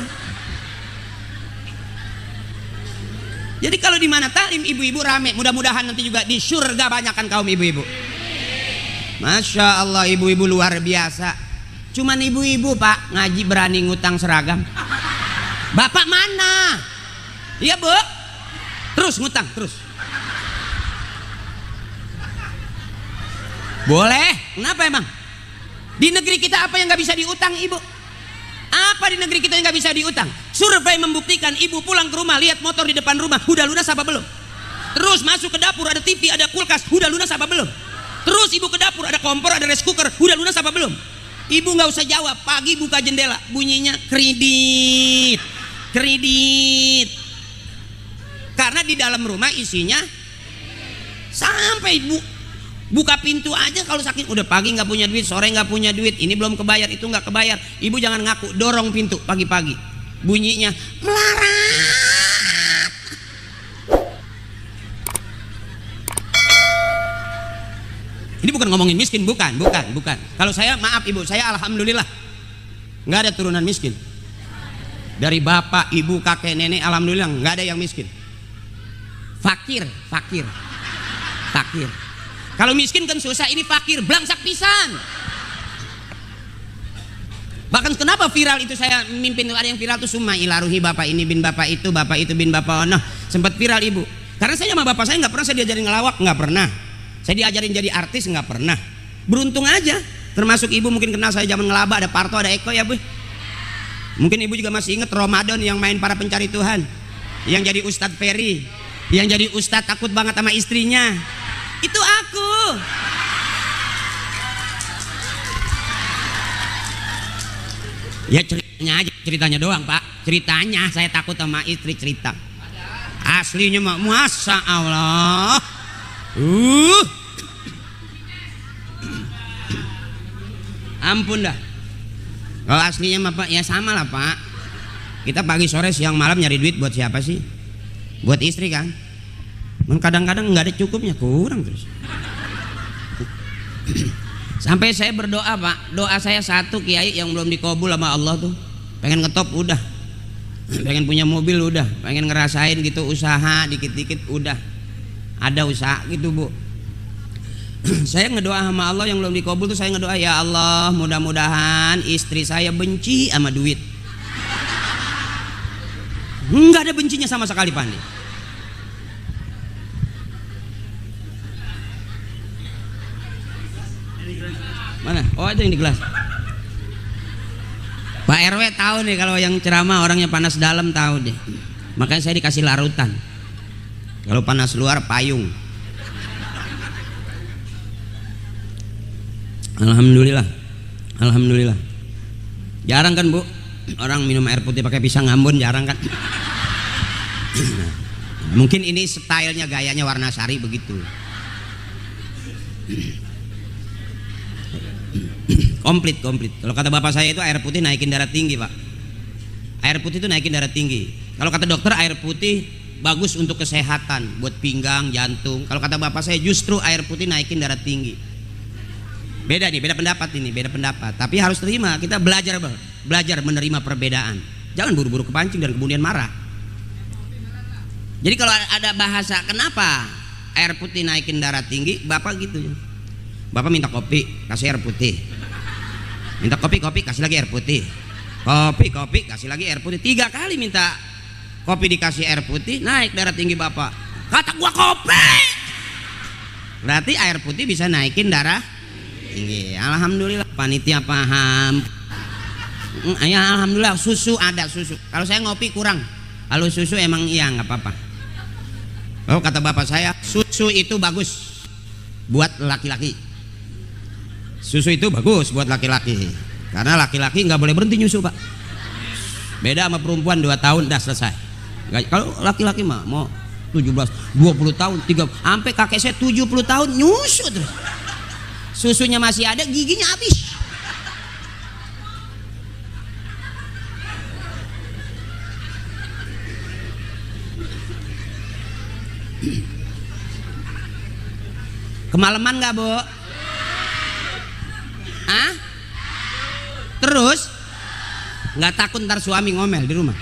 Jadi kalau di mana taklim ibu-ibu rame, mudah-mudahan nanti juga di surga banyakkan kaum ibu-ibu. Masya Allah, ibu-ibu luar biasa. Cuman ibu-ibu Pak ngaji berani ngutang seragam. Bapak mana? Iya Bu. Terus ngutang terus. Boleh. Kenapa emang? Di negeri kita apa yang nggak bisa diutang ibu? Apa di negeri kita yang nggak bisa diutang? Survei membuktikan ibu pulang ke rumah lihat motor di depan rumah, udah lunas apa belum? Terus masuk ke dapur ada TV, ada kulkas, udah lunas apa belum? Terus ibu ke dapur ada kompor, ada rice cooker, udah lunas apa belum? Ibu nggak usah jawab, pagi buka jendela bunyinya kredit, kredit. Karena di dalam rumah isinya sampai buka pintu aja kalau sakit udah pagi nggak punya duit, sore nggak punya duit, ini belum kebayar, itu nggak kebayar. Ibu jangan ngaku, dorong pintu pagi-pagi bunyinya melarat. Ini bukan ngomongin miskin, bukan. Kalau saya maaf ibu, saya alhamdulillah nggak ada turunan miskin. Dari bapak, ibu, kakek, nenek alhamdulillah nggak ada yang miskin. Fakir. Kalau miskin kan susah, ini fakir, belangsak pisan. Bahkan kenapa viral itu saya mimpin ada yang viral tuh summa ilaruhi bapak ini bin bapak itu bin bapak ono. Sempat viral ibu. Karena saya sama bapak saya nggak pernah saya diajarin ngelawak, nggak pernah. Saya diajarin jadi artis nggak pernah. Beruntung aja. Termasuk ibu mungkin kenal saya zaman ngelaba, ada Parto, ada Eko ya Bu. Mungkin ibu juga masih ingat Ramadan yang main para pencari Tuhan, yang jadi Ustadz Ferry, yang jadi Ustadz takut banget sama istrinya. Itu aku. Ya ceritanya doang Pak. Ceritanya saya takut sama istri cerita. Aslinya mah masya Allah. Ampun dah. Kalau aslinya mah Pak ya sama lah Pak. Kita pagi sore siang malam nyari duit buat siapa sih? Buat istri kan. Kadang-kadang nggak ada cukupnya, kurang terus. Sampai saya berdoa Pak, doa saya satu kiai yang belum dikabul sama Allah tuh, pengen ngetop udah, pengen punya mobil udah, pengen ngerasain gitu usaha dikit-dikit udah, ada usaha gitu Bu. Saya ngedoa sama Allah yang belum dikabul tuh, saya ngedoa ya Allah mudah-mudahan istri saya benci sama duit. Nggak ada bencinya sama sekali Pandi. Mana? Oh itu yang di gelas. Pak RW tahu nih kalau yang ceramah orangnya panas dalam tahu deh. Makanya saya dikasih larutan. Kalau panas luar payung. Alhamdulillah. Alhamdulillah. Jarang kan Bu orang minum air putih pakai pisang Ambon, jarang kan. Mungkin ini stylenya gayanya warna sari begitu. Komplit. Kalau kata bapak saya itu air putih naikin darah tinggi Pak. Air putih itu naikin darah tinggi. Kalau kata dokter air putih bagus untuk kesehatan, buat pinggang, jantung. Kalau kata bapak saya justru air putih naikin darah tinggi. Beda pendapat ini, beda pendapat. Tapi harus terima, kita belajar menerima perbedaan. Jangan buru-buru kepancing dan kemudian marah. Jadi kalau ada bahasa kenapa air putih naikin darah tinggi, bapak gitu. Bapak minta kopi, kasih air putih. Minta kopi, kasih lagi air putih. Kopi, kasih lagi air putih. 3 kali minta kopi dikasih air putih, naik darah tinggi bapak. Kata gua kopi. Berarti air putih bisa naikin darah tinggi. Alhamdulillah panitia paham. Ya alhamdulillah susu ada susu. Kalau saya ngopi kurang. Kalau susu emang iya nggak apa-apa. Oh kata bapak saya susu itu bagus buat laki-laki. Susu itu bagus buat laki-laki. Karena laki-laki nggak boleh berhenti nyusu Pak. Beda sama perempuan 2 tahun dah selesai. Kalau laki-laki mah mau 17, 20 tahun, 30, sampai kakek saya 70 tahun nyusu terus. Susunya masih ada, giginya habis. Kemalaman nggak, Bu? Ah? Terus? Nggak takut ntar suami ngomel di rumah?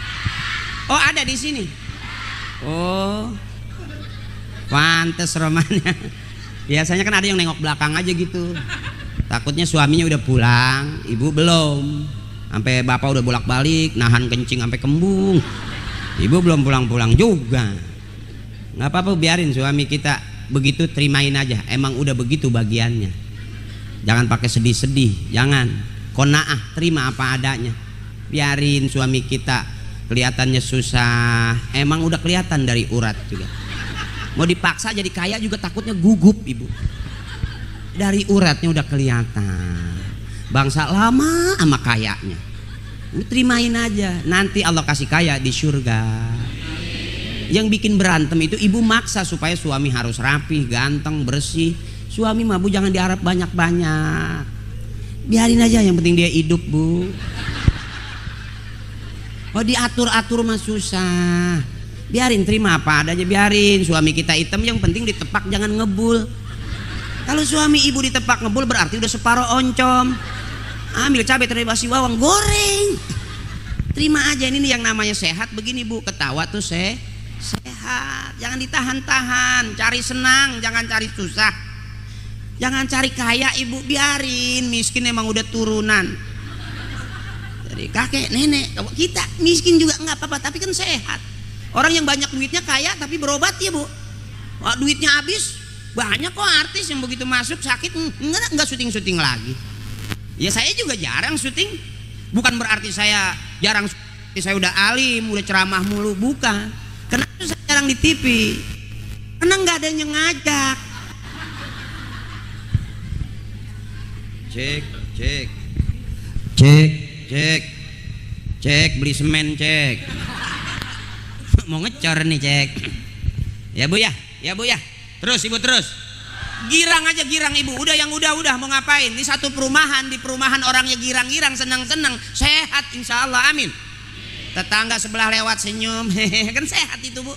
Oh, ada di sini. Oh, pantes romannya. Biasanya kan ada yang nengok belakang aja gitu. Takutnya suaminya udah pulang, ibu belum. Sampai bapak udah bolak-balik, nahan kencing sampai kembung. Ibu belum pulang-pulang juga. Nggak apa-apa, biarin suami kita begitu, terimain aja. Emang udah begitu bagiannya. Jangan pakai sedih-sedih, jangan. Qanaah, terima apa adanya. Biarin suami kita kelihatannya susah, emang udah kelihatan dari urat juga. Mau dipaksa jadi kaya juga takutnya gugup, ibu. Dari uratnya udah kelihatan. Bangsa lama sama kayanya. Terimain aja, nanti Allah kasih kaya di surga. Yang bikin berantem itu ibu maksa supaya suami harus rapih, ganteng, bersih. Suami mah Bu jangan diharap banyak-banyak. Biarin aja, yang penting dia hidup, Bu. Oh, diatur-atur mah susah. Biarin, terima apa adanya, biarin. Suami kita hitam, yang penting ditepak jangan ngebul. Kalau suami ibu ditepak ngebul berarti udah separuh oncom. Ambil cabai teribasi bawang, goreng. Terima aja, ini yang namanya sehat begini, Bu. Ketawa tuh sehat. Jangan ditahan-tahan, cari senang, jangan cari susah. Jangan cari kaya, ibu, biarin. Miskin emang udah turunan dari kakek nenek. Kita miskin juga nggak apa-apa, tapi kan sehat. Orang yang banyak duitnya kaya tapi berobat ya, Bu. Wah, duitnya habis, banyak kok artis yang begitu masuk sakit nggak syuting lagi. Ya saya juga jarang syuting. Bukan berarti saya jarang syuting, saya udah alim, udah ceramah mulu, bukan. Kenapa saya jarang di TV? Karena nggak ada yang ngajak. Cek beli semen, cek. Mau ngecor nih, cek. Ya Bu ya, terus ibu terus. Girang aja, girang ibu. Udah yang udah mau ngapain? Ini satu perumahan, di perumahan orangnya girang-girang, senang-senang, sehat insya Allah, amin. Tetangga sebelah lewat senyum, kan sehat itu, Bu.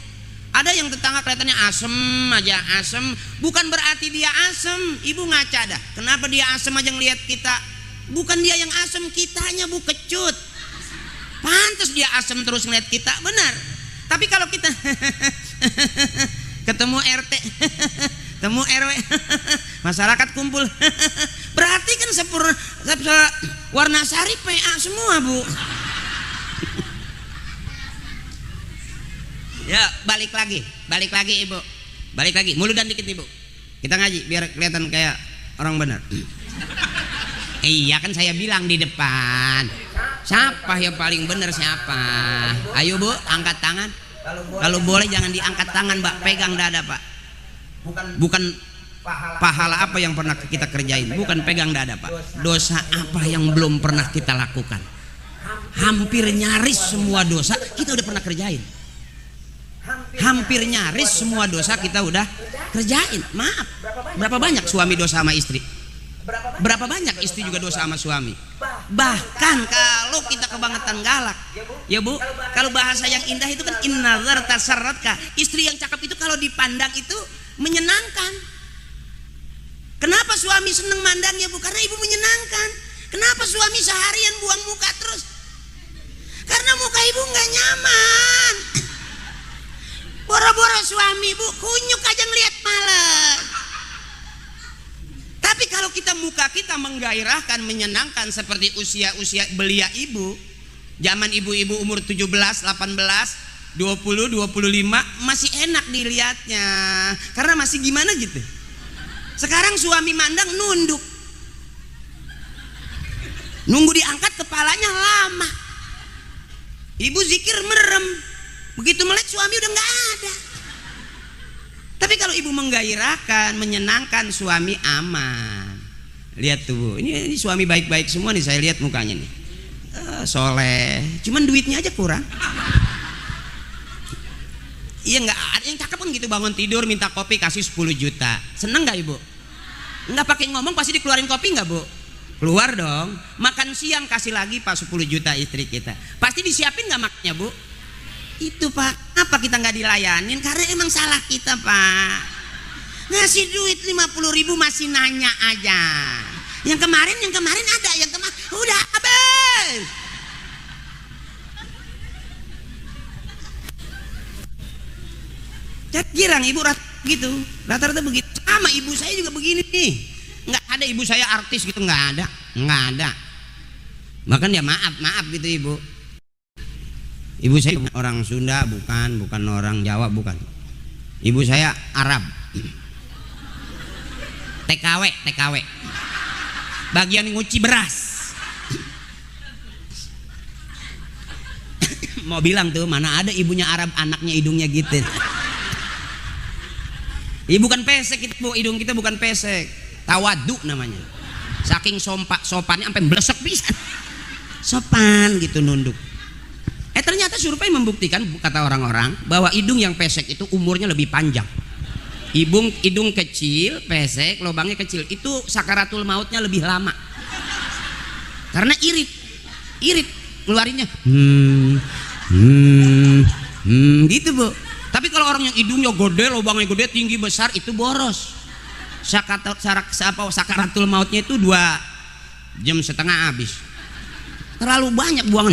Ada yang tetangga kelihatannya asem aja, asem. Bukan berarti dia asem. Ibu ngaca dah. Kenapa dia asem aja ngelihat kita? Bukan dia yang asem, kitanya, Bu, kecut. Pantes dia asem terus ngelihat kita, benar. Tapi kalau kita ketemu RT, ketemu RW, masyarakat kumpul, berarti kan warna sari PA semua, Bu. Ya, balik lagi ibu, balik lagi, muludan dikit ibu. Kita ngaji biar kelihatan kayak orang benar. Iya kan saya bilang di depan. Siapa yang paling benar siapa? Ayo Bu, angkat tangan. Kalau boleh jangan diangkat tangan, Mbak, pegang dada, Pak. Bukan pahala apa yang pernah kita kerjain, bukan pegang dada, Pak. Dosa apa yang belum pernah kita lakukan? Hampir nyaris semua dosa kita udah pernah kerjain. Hampir nyaris semua dosa kita udah kerjain. Maaf, berapa banyak suami dosa sama istri? Berapa banyak istri juga dosa sama suami? Bahkan kalau kita kebangetan galak, ya Bu, kalau bahasa yang indah itu kan innazar tasarratka. Istri yang cakep itu kalau dipandang itu menyenangkan. Kenapa suami seneng mandangnya, Bu? Karena ibu menyenangkan. Kenapa suami seharian buang muka terus? Karena muka ibu nggak nyaman. Boro-boro suami, Bu, kunyuk aja ngeliat males. Tapi kalau muka kita menggairahkan, menyenangkan seperti usia-usia belia ibu, zaman ibu-ibu umur 17, 18, 20, 25 masih enak dilihatnya. Karena masih gimana gitu. Sekarang suami mandang nunduk. Nunggu diangkat kepalanya lama. Ibu zikir merem. Begitu melek suami udah nggak ada. Tapi kalau ibu menggairahkan, menyenangkan, suami aman. Lihat tuh Bu, ini suami baik-baik semua nih, saya lihat mukanya nih. soleh, cuman duitnya aja kurang. Iya nggak ada yang cakep kan gitu, bangun tidur minta kopi kasih 10 juta, seneng nggak ibu? Nggak pakai ngomong pasti dikeluarin kopi nggak bu? Keluar dong. Makan siang kasih lagi pak 10 juta istri kita, pasti disiapin nggak makannya bu? Itu pak, apa kita nggak dilayanin? Karena emang salah kita pak. Ngasih duit 50.000 masih nanya aja. Yang kemarin ada, yang kemarin udah habis. Jadi girang ibu rata-rata begitu. Sama ibu saya juga begini nih. Nggak ada ibu saya artis gitu, nggak ada. Bahkan ya maaf gitu ibu. Ibu saya orang Sunda bukan orang Jawa bukan. Ibu saya Arab. TKW. Bagian nguci beras. Mau bilang tuh mana ada ibunya Arab anaknya hidungnya gitu. Ibu bukan pesek itu bu, hidung kita bukan pesek, tawadu namanya. Saking sopannya sampai blesek bisa. Sopan gitu nunduk. Ternyata survei membuktikan kata orang-orang bahwa hidung yang pesek itu umurnya lebih panjang. Hidung kecil, pesek, lubangnya kecil, itu sakaratul mautnya lebih lama. Karena irit keluarinnya. Gitu bu. Tapi kalau orang yang hidungnya gede, lubangnya gede, tinggi besar, itu boros. Sakaratul mautnya itu 2,5 jam habis. Terlalu banyak buangan.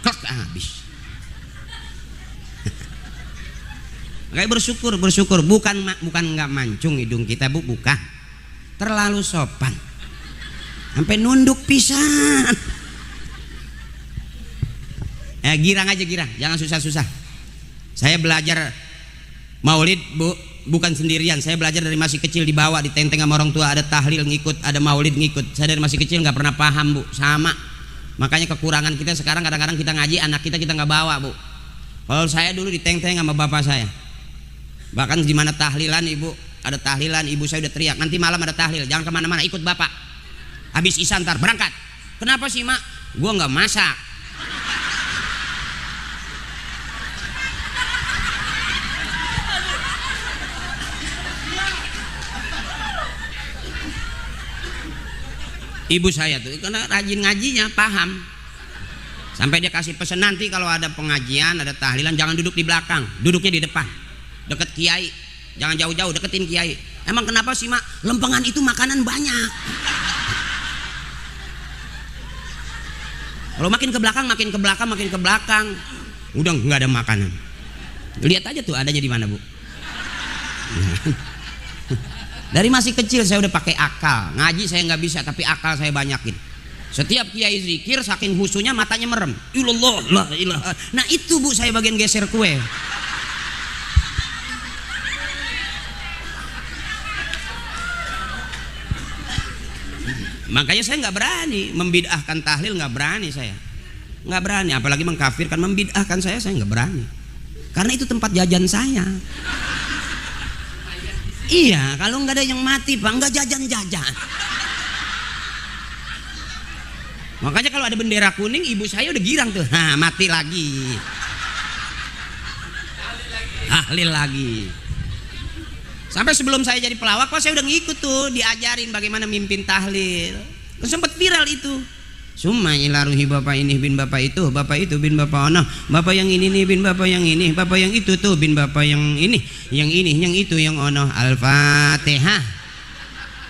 Klak habis. Kayak bersyukur bukan nggak mancung hidung kita bu, bukan, terlalu sopan sampai nunduk pisan. Girang aja, jangan susah-susah. Saya belajar maulid bu, bukan sendirian. Saya belajar dari masih kecil, dibawa ditenteng sama orang tua, ada tahlil ngikut, ada maulid ngikut. Saya dari masih kecil nggak pernah paham bu, sama. Makanya kekurangan kita sekarang kadang-kadang kita ngaji anak kita nggak bawa bu. Kalau saya dulu ditenteng sama bapak saya. Bahkan di mana tahlilan ibu, ada tahlilan ibu saya udah teriak, nanti malam ada tahlil, jangan kemana-mana, ikut bapak. Habis isya ntar berangkat. Kenapa sih mak? Gua nggak masak. Ibu saya tuh karena rajin ngajinya, paham. Sampai dia kasih pesan, nanti kalau ada pengajian, ada tahlilan, jangan duduk di belakang, duduknya di depan, deket kiai, jangan jauh-jauh, deketin kiai. Emang kenapa sih mak? Lempengan itu makanan banyak. Kalau makin ke belakang, udah nggak ada makanan. Lihat aja tuh adanya di mana bu. Dari masih kecil saya udah pakai akal. Ngaji saya nggak bisa, tapi akal saya banyakin. Setiap kiai zikir saking husunya matanya merem. Ilallah, la ilaha. Nah itu bu saya bagian geser kue. Makanya saya nggak berani membid'ahkan tahlil, nggak berani saya, nggak berani. Apalagi mengkafirkan, membid'ahkan saya nggak berani. Karena itu tempat jajan saya. Iya, kalau nggak ada yang mati pak, nggak jajan-jajan. Makanya kalau ada bendera kuning, ibu saya udah girang tuh, mati lagi, tahlil lagi. Sampai sebelum saya jadi pelawak, saya udah ngikut tuh, diajarin bagaimana mimpin tahlil. Sempat viral itu. Summa ila ruhi bapak ini bin bapak itu bin bapak ono, bapak yang ini nih bin bapak yang ini, bapak yang itu tuh bin bapak yang ini, yang itu yang ono. Al-Fatihah.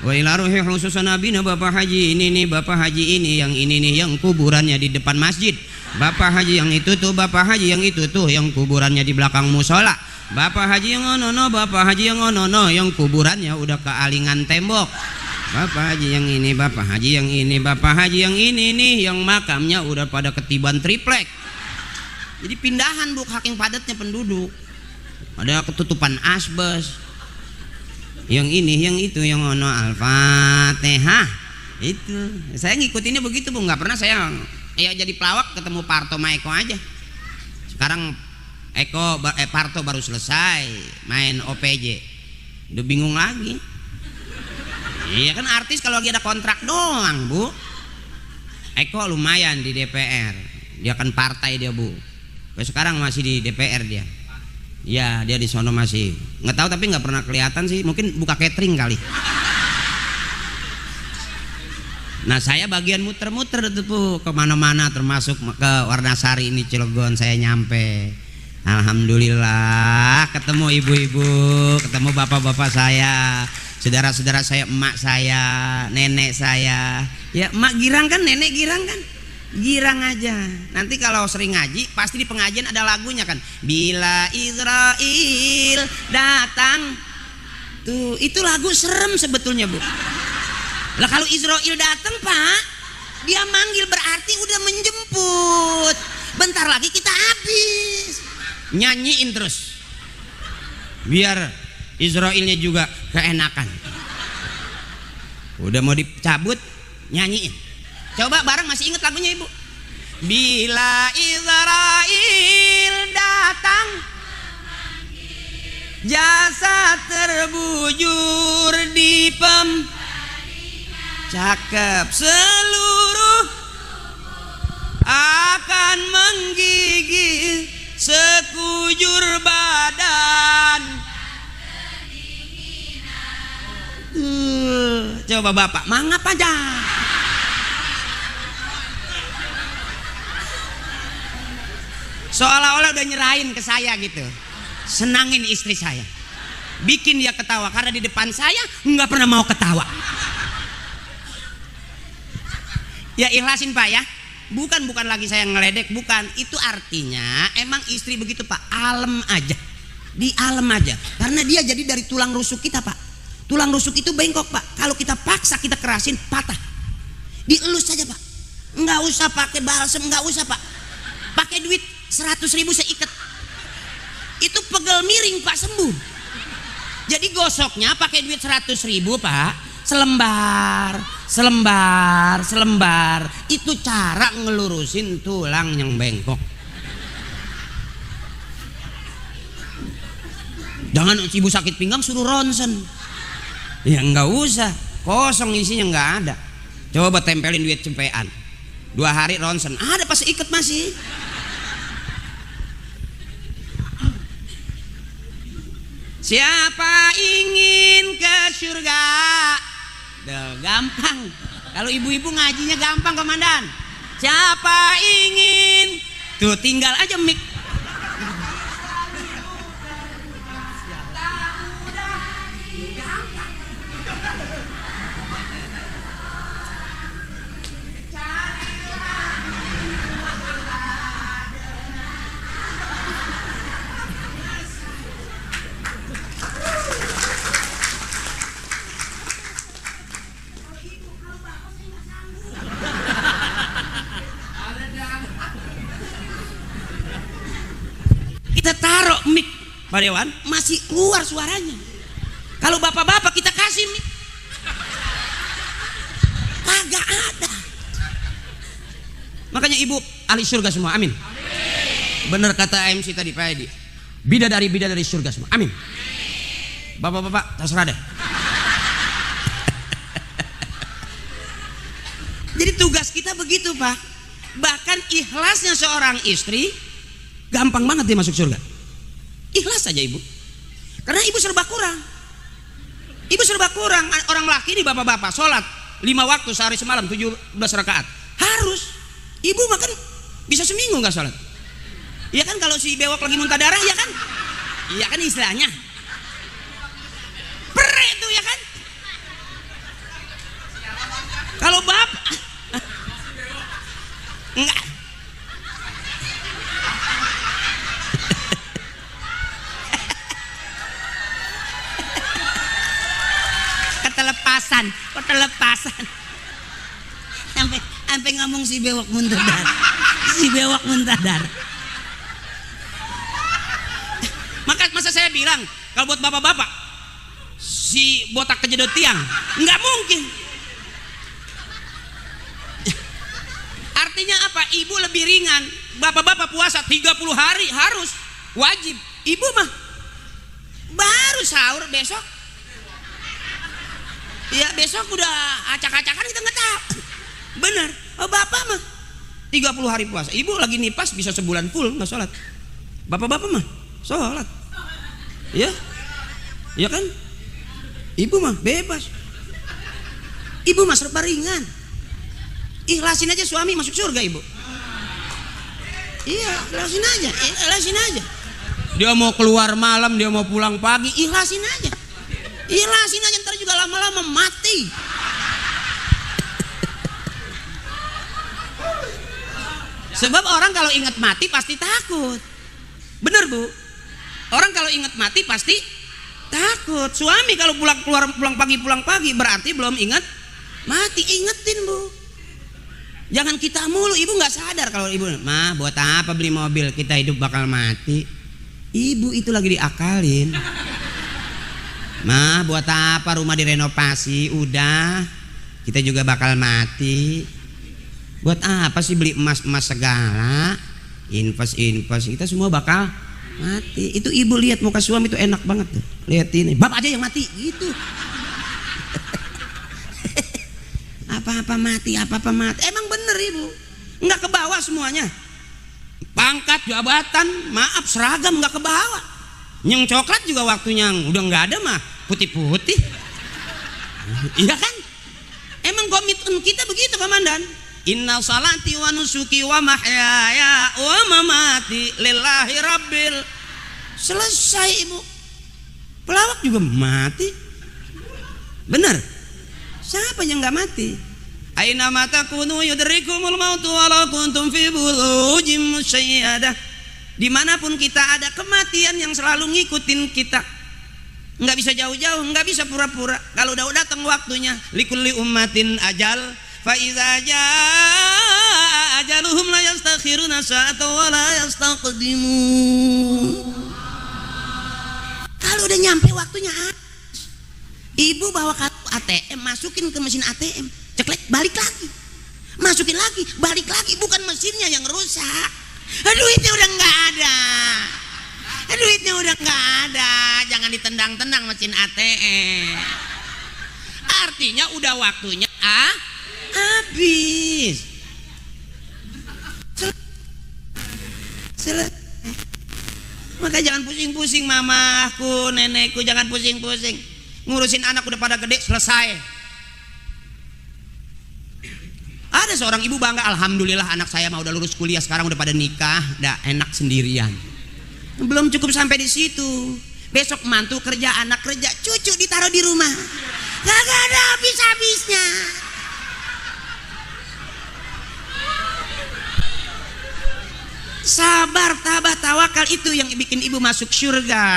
Wa ila ruhi khususan nabina bapak haji ini nih, bapak haji ini nih yang kuburannya di depan masjid. Bapak haji yang itu tuh, bapak haji yang itu tuh yang kuburannya di belakang musola. Bapak haji yang ono no, bapak haji yang ono no, yang kuburannya udah kealingan tembok. Bapak haji yang ini, bapak haji yang ini, bapak haji yang ini nih yang makamnya udah pada ketiban triplek. Jadi pindahan bu, saking padatnya penduduk. Ada ketutupan asbes. Yang ini, yang itu, yang ono. Al-Fatihah. Itu. Saya ngikutinnya begitu bu, nggak pernah saya jadi pelawak ketemu Parto sama Eko aja. Sekarang Parto baru selesai main OPJ, udah bingung lagi. Iya kan artis kalau lagi ada kontrak doang bu. Eko lumayan di DPR. Dia kan partai dia, Bu. Sekarang masih di DPR dia. Ya, dia di sono masih. Nggak tahu tapi nggak pernah kelihatan sih. Mungkin buka catering kali. Nah, saya bagian muter-muter tuh kemana-mana, termasuk ke Warnasari ini, Cilegon. Saya nyampe. Alhamdulillah ketemu ibu-ibu, ketemu bapak-bapak saya, saudara-saudara saya, emak saya, nenek saya. Ya, emak girang kan, nenek girang kan? Girang aja. Nanti kalau sering ngaji, pasti di pengajian ada lagunya kan. Bila Israel datang. Tuh, itu lagu serem sebetulnya, Bu. Lah kalau Israel datang, Pak, dia manggil berarti udah menjemput. Bentar lagi kita habis. Nyanyiin terus. Biar Israelnya juga keenakan. Udah mau dicabut, nyanyiin. Coba bareng, masih inget lagunya Ibu? Bila Israel datang, jasad terbujur di cakep, seluruh akan menggigit sekujur badan. Coba Bapak mangap aja. Seolah-olah udah nyerahin ke saya gitu. Senangin istri saya, bikin dia ketawa, karena di depan saya nggak pernah mau ketawa. Ya ikhlasin Pak ya. Bukan lagi saya ngeledek, bukan. Itu artinya emang istri begitu Pak, alem aja. Di alem aja. Karena dia jadi dari tulang rusuk kita Pak. Tulang rusuk itu bengkok Pak. Kalau kita paksa, kita kerasin, patah. Dielus saja Pak. Nggak usah pakai balsem, nggak usah Pak. Pakai duit 100.000 saya ikat. Itu pegel miring Pak, sembuh. Jadi gosoknya pakai duit 100.000 Pak. Selembar. Itu cara ngelurusin tulang yang bengkok. Jangan ibu sakit pinggang suruh ronsen. Ya nggak usah, kosong isinya nggak ada. Coba tempelin duit cempean, 2 hari ronsen, ada pas ikat masih. Siapa ingin ke surga? Duh, gampang. Kalau ibu-ibu ngajinya gampang komandan. Siapa ingin? Tuh tinggal aja mik. Kita taruh mic Pak Dewan, masih keluar suaranya. Kalau bapak-bapak kita kasih mic, kagak ada. Makanya ibu ahli surga semua, amin. Bener kata MC tadi Pak Edi, bidadari surga semua, amin. Bapak-bapak terserah deh. Jadi tugas kita begitu Pak. Bahkan ikhlasnya seorang istri, gampang banget dia masuk surga. Ikhlas saja ibu. Karena ibu serba kurang. Orang laki ini bapak-bapak sholat 5 waktu sehari semalam 17 rakaat. Harus. Ibu makan bisa seminggu nggak sholat. Iya kan, kalau si bewok lagi muntah darah ya kan. Iya kan istilahnya. Pere tuh ya kan. Kalau bapak enggak. Ketelepasan. Sampai ngomong si bewok muntah darah. Masa saya bilang kalau buat bapak-bapak si botak kejedot tiang, nggak mungkin. Artinya apa? Ibu lebih ringan. Bapak-bapak puasa 30 hari harus wajib. Ibu mah baru sahur besok. Ya besok udah acak-acakan kita nggak tahu. Bener. Oh, bapak mah 30 hari puasa. Ibu lagi nipas bisa sebulan full nggak sholat. Bapak-bapak mah sholat. Ya, ya kan? Ibu mah bebas. Ibu mah serba ringan. Ikhlasin aja suami masuk surga ibu. Iya, ikhlasin aja. Dia mau keluar malam, dia mau pulang pagi, ikhlasin aja. Ikhlasin aja, ntar juga lama-lama mati. Sebab orang kalau ingat mati pasti takut. Bener bu? Orang kalau ingat mati pasti takut. Suami kalau pulang pagi berarti belum ingat mati. Ingetin bu. Jangan kita mulu. Ibu nggak sadar kalau ibu, mah buat apa beli mobil, kita hidup bakal mati. Ibu itu lagi diakalin. Mah buat apa rumah direnovasi, udah kita juga bakal mati. Buat apa sih beli emas segala, invest kita semua bakal mati. Itu ibu lihat muka suami itu enak banget tuh. Lihatin, bapak aja yang mati gitu. Apa-apa mati. Emang bener ibu, nggak ke bawah semuanya. Pangkat, jabatan, maaf seragam nggak ke bawah. Yang coklat juga waktunya udah nggak ada mah putih-putih. Iya kan? Emang komitmen kita begitu komandan. Inna salati wa nusuki wa mahyaya wa mamati lillahi rabbil. Selesai ibu. Pelawak juga mati. Bener? Siapa yang nggak mati? Aina matakunu yudrikumul mautu walau kuntum fi burujim musayyadah. Dimanapun kita ada, kematian yang selalu ngikutin kita. Nggak bisa jauh-jauh, nggak bisa pura-pura. Kalau udah datang waktunya, likulli ummatin ajal, fa iza jaa ajaluhum la yastakhiruna sa'atan wa la yastaqdimun. Kalau udah nyampe waktunya, ibu bawa kartu ATM, masukin ke mesin ATM, ceklek, balik lagi, masukin lagi, balik lagi. Bukan mesinnya yang rusak, duitnya udah nggak ada. Jangan ditendang-tendang mesin ATM. Artinya udah waktunya habis. Selesai. Maka jangan pusing-pusing mamaku, nenekku, jangan pusing-pusing. Ngurusin anak udah pada gede, selesai. Ada seorang ibu bangga, alhamdulillah anak saya mah udah lulus kuliah, sekarang udah pada nikah, udah enak sendirian. Belum cukup sampai di situ. Besok mantu kerja, anak kerja, cucu ditaruh di rumah. Gak ada habis-habisnya. Sabar, tabah, tawakal, itu yang bikin ibu masuk surga.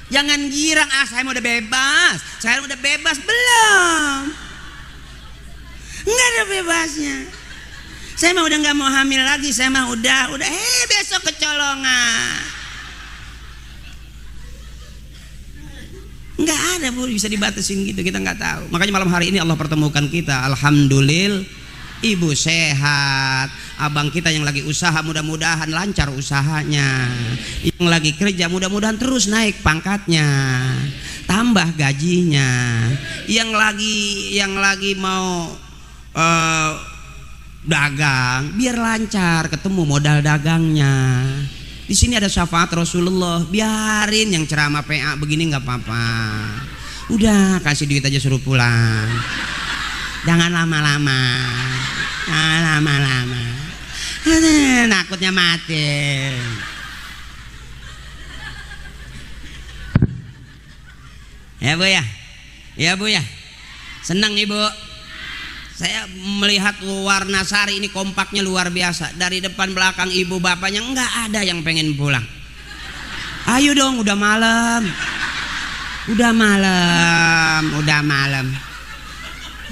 Jangan girang, saya mau udah bebas. Saya udah bebas, belum. Nggak ada bebasnya. Saya mah udah nggak mau hamil lagi. Saya mah udah besok kecolongan. Nggak ada bu, bisa dibatasin gitu, kita nggak tahu. Makanya malam hari ini Allah pertemukan kita. Alhamdulillah, ibu sehat. Abang kita yang lagi usaha, mudah-mudahan lancar usahanya. Yang lagi kerja, mudah-mudahan terus naik pangkatnya, tambah gajinya. Yang lagi mau dagang, biar lancar ketemu modal dagangnya. Di sini ada syafaat Rasulullah, biarin yang ceramah PA begini nggak apa-apa. Udah kasih duit aja suruh pulang. Jangan lama-lama. Nakutnya mati. Ya bu ya, ya bu ya. Senang ibu. Saya melihat warna sari ini kompaknya luar biasa. Dari depan belakang ibu bapaknya nggak ada yang pengen pulang. Ayo dong, udah malam.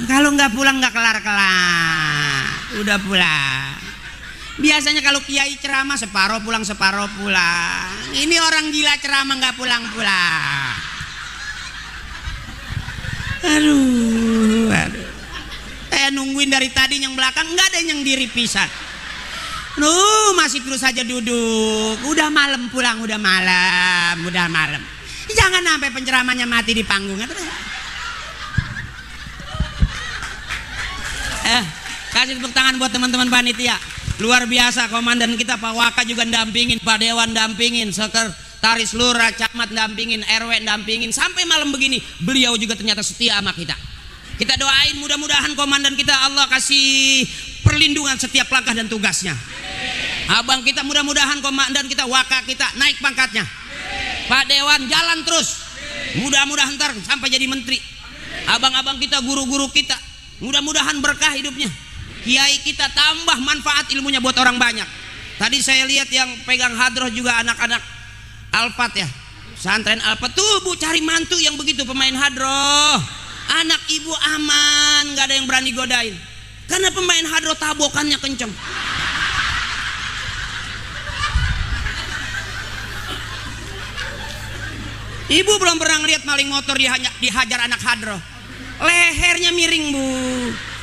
Kalau nggak pulang nggak kelar. Udah pulang. Biasanya kalau kiai ceramah separuh pulang. Ini orang gila ceramah nggak pulang. Aduh. Saya nungguin dari tadi yang belakang nggak ada yang diri pisan. Masih terus saja duduk. Udah malam pulang, udah malam. Jangan sampai penceramahnya mati di panggung. Kasih tepuk tangan buat teman-teman panitia. Luar biasa, komandan kita Pak Waka juga dampingin, Pak Dewan dampingin, sekretaris lurah, camat dampingin, RW dampingin, sampai malam begini beliau juga ternyata setia sama kita. Kita doain mudah-mudahan komandan kita Allah kasih perlindungan setiap langkah dan tugasnya. Abang kita mudah-mudahan komandan kita Waka kita naik pangkatnya. Pak Dewan jalan terus, mudah-mudahan ntar sampai jadi menteri. Abang-abang kita, guru-guru kita, mudah-mudahan berkah hidupnya. Kiai kita tambah manfaat ilmunya buat orang banyak. Tadi saya lihat yang pegang hadroh juga anak-anak Alfat ya, santren Alfat tuh Bu cari mantu yang begitu pemain hadroh. Anak ibu aman, nggak ada yang berani godain. Karena pemain hadroh tabokannya kenceng. Ibu belum pernah ngeliat maling motor dihajar anak hadroh. Lehernya miring Bu.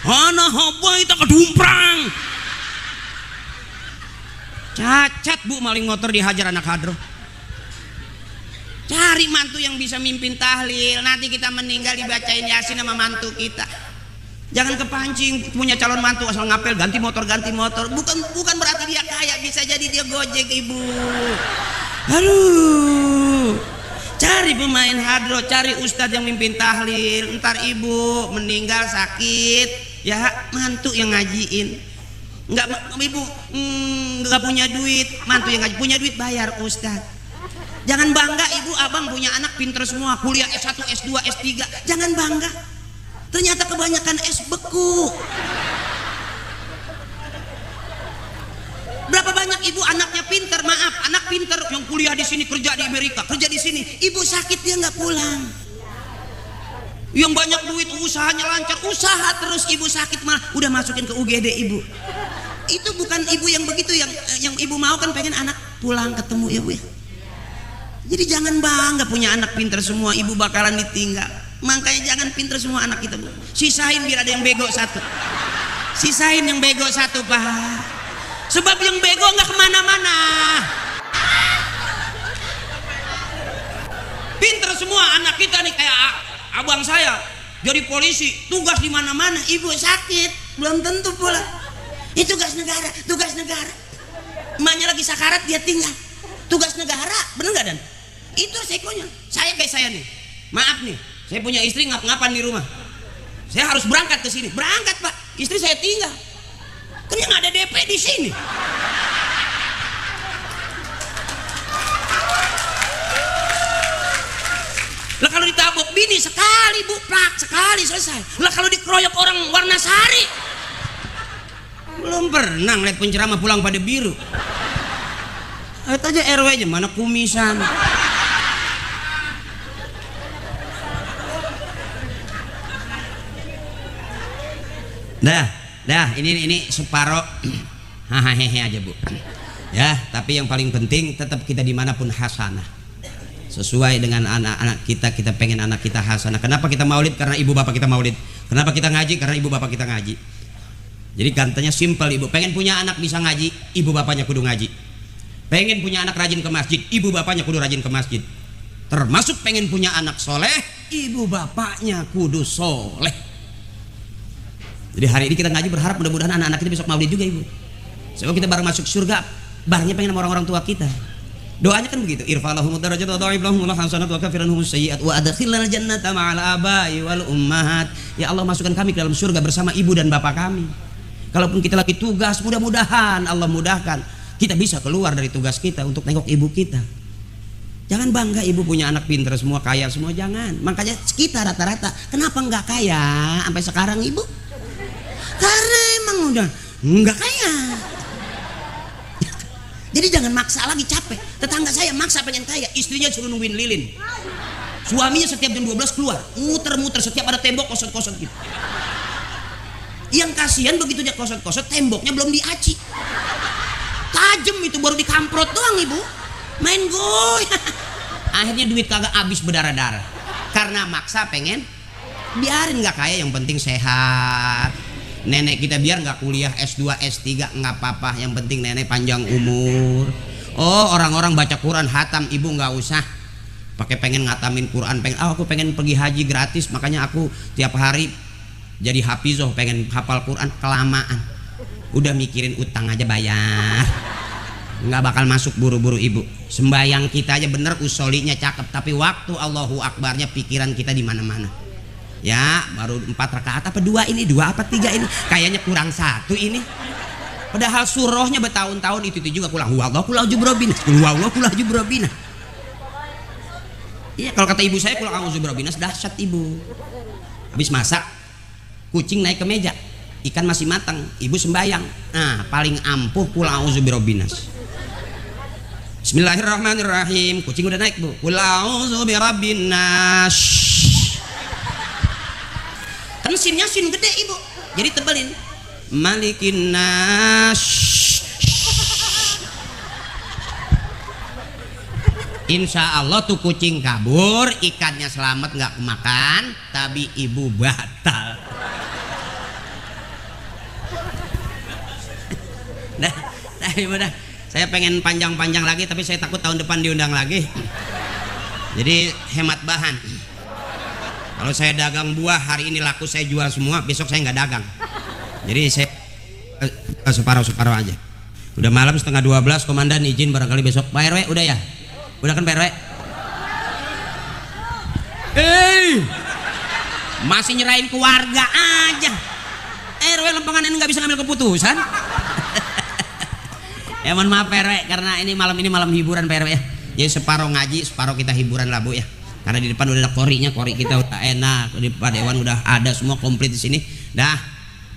Ana hobo itu kedumprang. Cacat Bu maling motor dihajar anak hadroh. Cari mantu yang bisa mimpin tahlil. Nanti kita meninggal dibacain Yasin sama mantu kita. Jangan kepancing punya calon mantu asal ngapel ganti motor. Bukan berarti dia kaya, bisa jadi dia Gojek Ibu. Aduh. Cari pemain hadroh, cari ustadz yang mimpin tahlil. Ntar ibu meninggal sakit, ya mantu yang ngajiin. Ibu nggak punya duit, mantu yang ngaji. Punya duit bayar ustadz. Jangan bangga ibu abang punya anak pinter semua, kuliah S1, S2, S3. Jangan bangga. Ternyata kebanyakan S beku. Berapa banyak ibu anaknya pinter, maaf, anak pinter yang kuliah di sini, kerja di Amerika, kerja di sini, ibu sakit dia nggak pulang. Yang banyak duit usahanya lancar, usaha terus, ibu sakit malah udah masukin ke UGD ibu. Itu bukan ibu yang begitu, yang ibu mau kan pengen anak pulang ketemu ya Bu ya. Jadi jangan bangga punya anak pinter semua, ibu bakalan ditinggal. Makanya jangan pinter semua anak kita Bu. Sisain biar ada yang bego satu. Sisain yang bego satu Pak. Sebab yang bego nggak kemana-mana. Pinter semua anak kita nih, kayak abang saya jadi polisi, tugas di mana-mana, ibu sakit, belum tentu pula. Itu tugas negara, tugas negara. Emaknya lagi sakarat dia tinggal. Tugas negara, bener nggak Dan? Itu resikonya. Saya kayak saya nih, maaf nih, saya punya istri ngap-ngapan di rumah. Saya harus berangkat ke sini, berangkat Pak, istri saya tinggal. Kan yang ada DP di sini. Lah kalau ditabok bini sekali Bu, plak sekali selesai. Lah kalau dikeroyok orang warna sari. Belum pernah ngeliat penceramah pulang pada biru. Lihat aja RW aja mana kumisan. Dah, ini separoh hahaha aja Bu. Ya, tapi yang paling penting tetap kita dimanapun hasanah. Sesuai dengan anak-anak kita pengen anak kita hasanah. Kenapa kita maulid? Karena ibu bapak kita maulid. Kenapa kita ngaji? Karena ibu bapak kita ngaji. Jadi katanya simpel ibu. Pengen punya anak bisa ngaji, ibu bapaknya kudu ngaji. Pengen punya anak rajin ke masjid, ibu bapaknya kudu rajin ke masjid. Termasuk pengen punya anak soleh, ibu bapaknya kudu soleh. Jadi hari ini kita ngaji berharap mudah-mudahan anak-anak kita besok maulid juga ibu. Sebab kita bareng masuk surga, barengnya pengen sama orang-orang tua kita. Doanya kan begitu. Irfa'lahum darajat wa dha'if lahum hasanat wa kafiranhum sayyi'at wa adkhilnal jannata ma'al aba'i wal ummahat. Ya Allah masukkan kami ke dalam surga bersama ibu dan bapak kami. Kalaupun kita lagi tugas, mudah-mudahan Allah mudahkan kita bisa keluar dari tugas kita untuk nengok ibu kita. Jangan bangga ibu punya anak pinter semua, kaya semua, jangan. Makanya kita rata-rata kenapa nggak kaya sampai sekarang ibu? Karena emang udah nggak kaya. Jadi jangan maksa lagi, capek. Tetangga saya maksa pengen kaya, istrinya suruh nungguin lilin. Suaminya setiap jam 12 keluar, muter-muter, setiap ada tembok kosot-kosot gitu. Yang kasihan begitu dia kosot-kosot, temboknya belum diaci. Tajem itu baru dikamprot doang ibu. Main goy. Akhirnya duit kagak habis berdarah-darah. Karena maksa pengen, biarin nggak kaya, yang penting sehat. Nenek kita biar nggak kuliah S2 S3 nggak apa-apa, yang penting nenek panjang umur. Oh orang-orang baca Quran hatam, ibu nggak usah pakai pengen ngatamin Quran, aku pengen pergi haji gratis, makanya aku tiap hari jadi hafizoh pengen hafal Quran kelamaan, udah mikirin utang aja bayar, nggak bakal masuk buru-buru ibu. Sembayang kita aja bener, usolinya cakep, tapi waktu Allahu Akbarnya pikiran kita di mana-mana. Ya baru 4 rakaat apa 2 ini, 2 apa 3 ini, kayaknya kurang 1 ini. Padahal surahnya bertahun-tahun itu juga kulang huwallahu kul a'udzubirobbina, huwallahu kul a'udzubirobbina. Iya kalau kata ibu saya kul a'udzubirobbina dahsyat ibu. Habis masak kucing naik ke meja, ikan masih matang, ibu sembayang. Nah paling ampuh kul a'udzubirabbinas. Bismillahirrahmanirrahim, kucing udah naik bu, kul a'udzubirabbinas. Kan sinnya sin gede ibu, jadi tebelin. Malikin nas. Insya Allah tuh kucing kabur, ikannya selamat nggak kemakan, tapi ibu batal. Nah ibu dah, saya pengen panjang-panjang lagi, tapi saya takut tahun depan diundang lagi. Jadi hemat bahan. Kalau saya dagang buah hari ini laku saya jual semua, besok saya nggak dagang. Jadi saya separuh aja. Udah malam setengah 12, komandan izin barangkali besok. Pak RW udah ya? Udah kan Pak RW? Masih nyerahin ke warga aja. RW lempengan ini nggak bisa ngambil keputusan. Ya mohon maaf Pak RW, karena ini malam hiburan Pak RW ya. Jadi separuh ngaji, separuh kita hiburan lah Bu ya. Karena di depan udah ada korinya, kori kita udah enak, di Pak Dewan udah ada semua komplit di sini. Dah,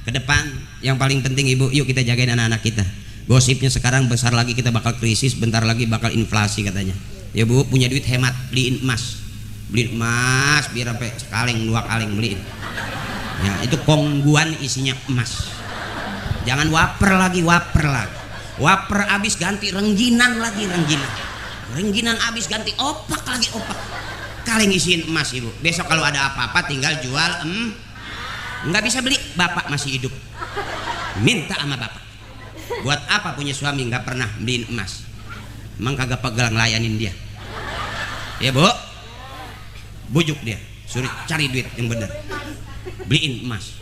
ke depan yang paling penting Ibu, yuk kita jagain anak-anak kita. Gosipnya sekarang besar lagi, kita bakal krisis, bentar lagi bakal inflasi katanya. Ya Bu, punya duit hemat, beliin emas biar sampai sekaleng 2 kaleng beliin. Ya, itu kongguan isinya emas. Jangan waper lagi. Waper abis ganti rengginan lagi. Rengginan abis ganti opak lagi. Kaleng isiin emas Ibu. Besok kalau ada apa-apa tinggal jual nggak bisa beli, bapak masih hidup. Minta sama bapak. Buat apa punya suami nggak pernah beliin emas? Emang kagak pegal ngelayanin dia? Ya Bu, bujuk dia, suruh cari duit yang bener, beliin emas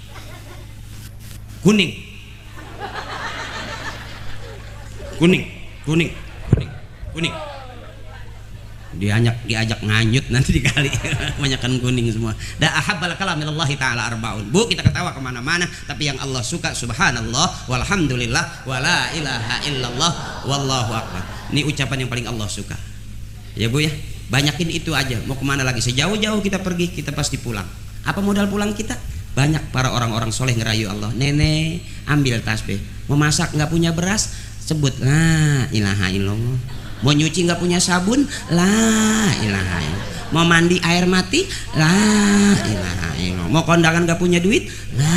kuning. Diajak nganyut nanti dikali kebanyakan kuning semua. Da ahabbal kalam minallahi ta'ala arbaun. Bu, kita ketawa kemana-mana, tapi yang Allah suka subhanallah walhamdulillah wala ilaha illallah wallahu akbar. Ini ucapan yang paling Allah suka. Ya Bu ya, banyakin itu aja. Mau kemana lagi? Sejauh-jauh kita pergi, kita pasti pulang. Apa modal pulang kita? Banyak para orang-orang soleh ngerayu Allah. Nenek ambil tasbih. Mau masak nggak punya beras, sebut la ilaha illallah. Mau nyuci nggak punya sabun, la ilaha illallah. Mau mandi air mati, la ilaha illallah. Mau kondangan nggak punya duit, la.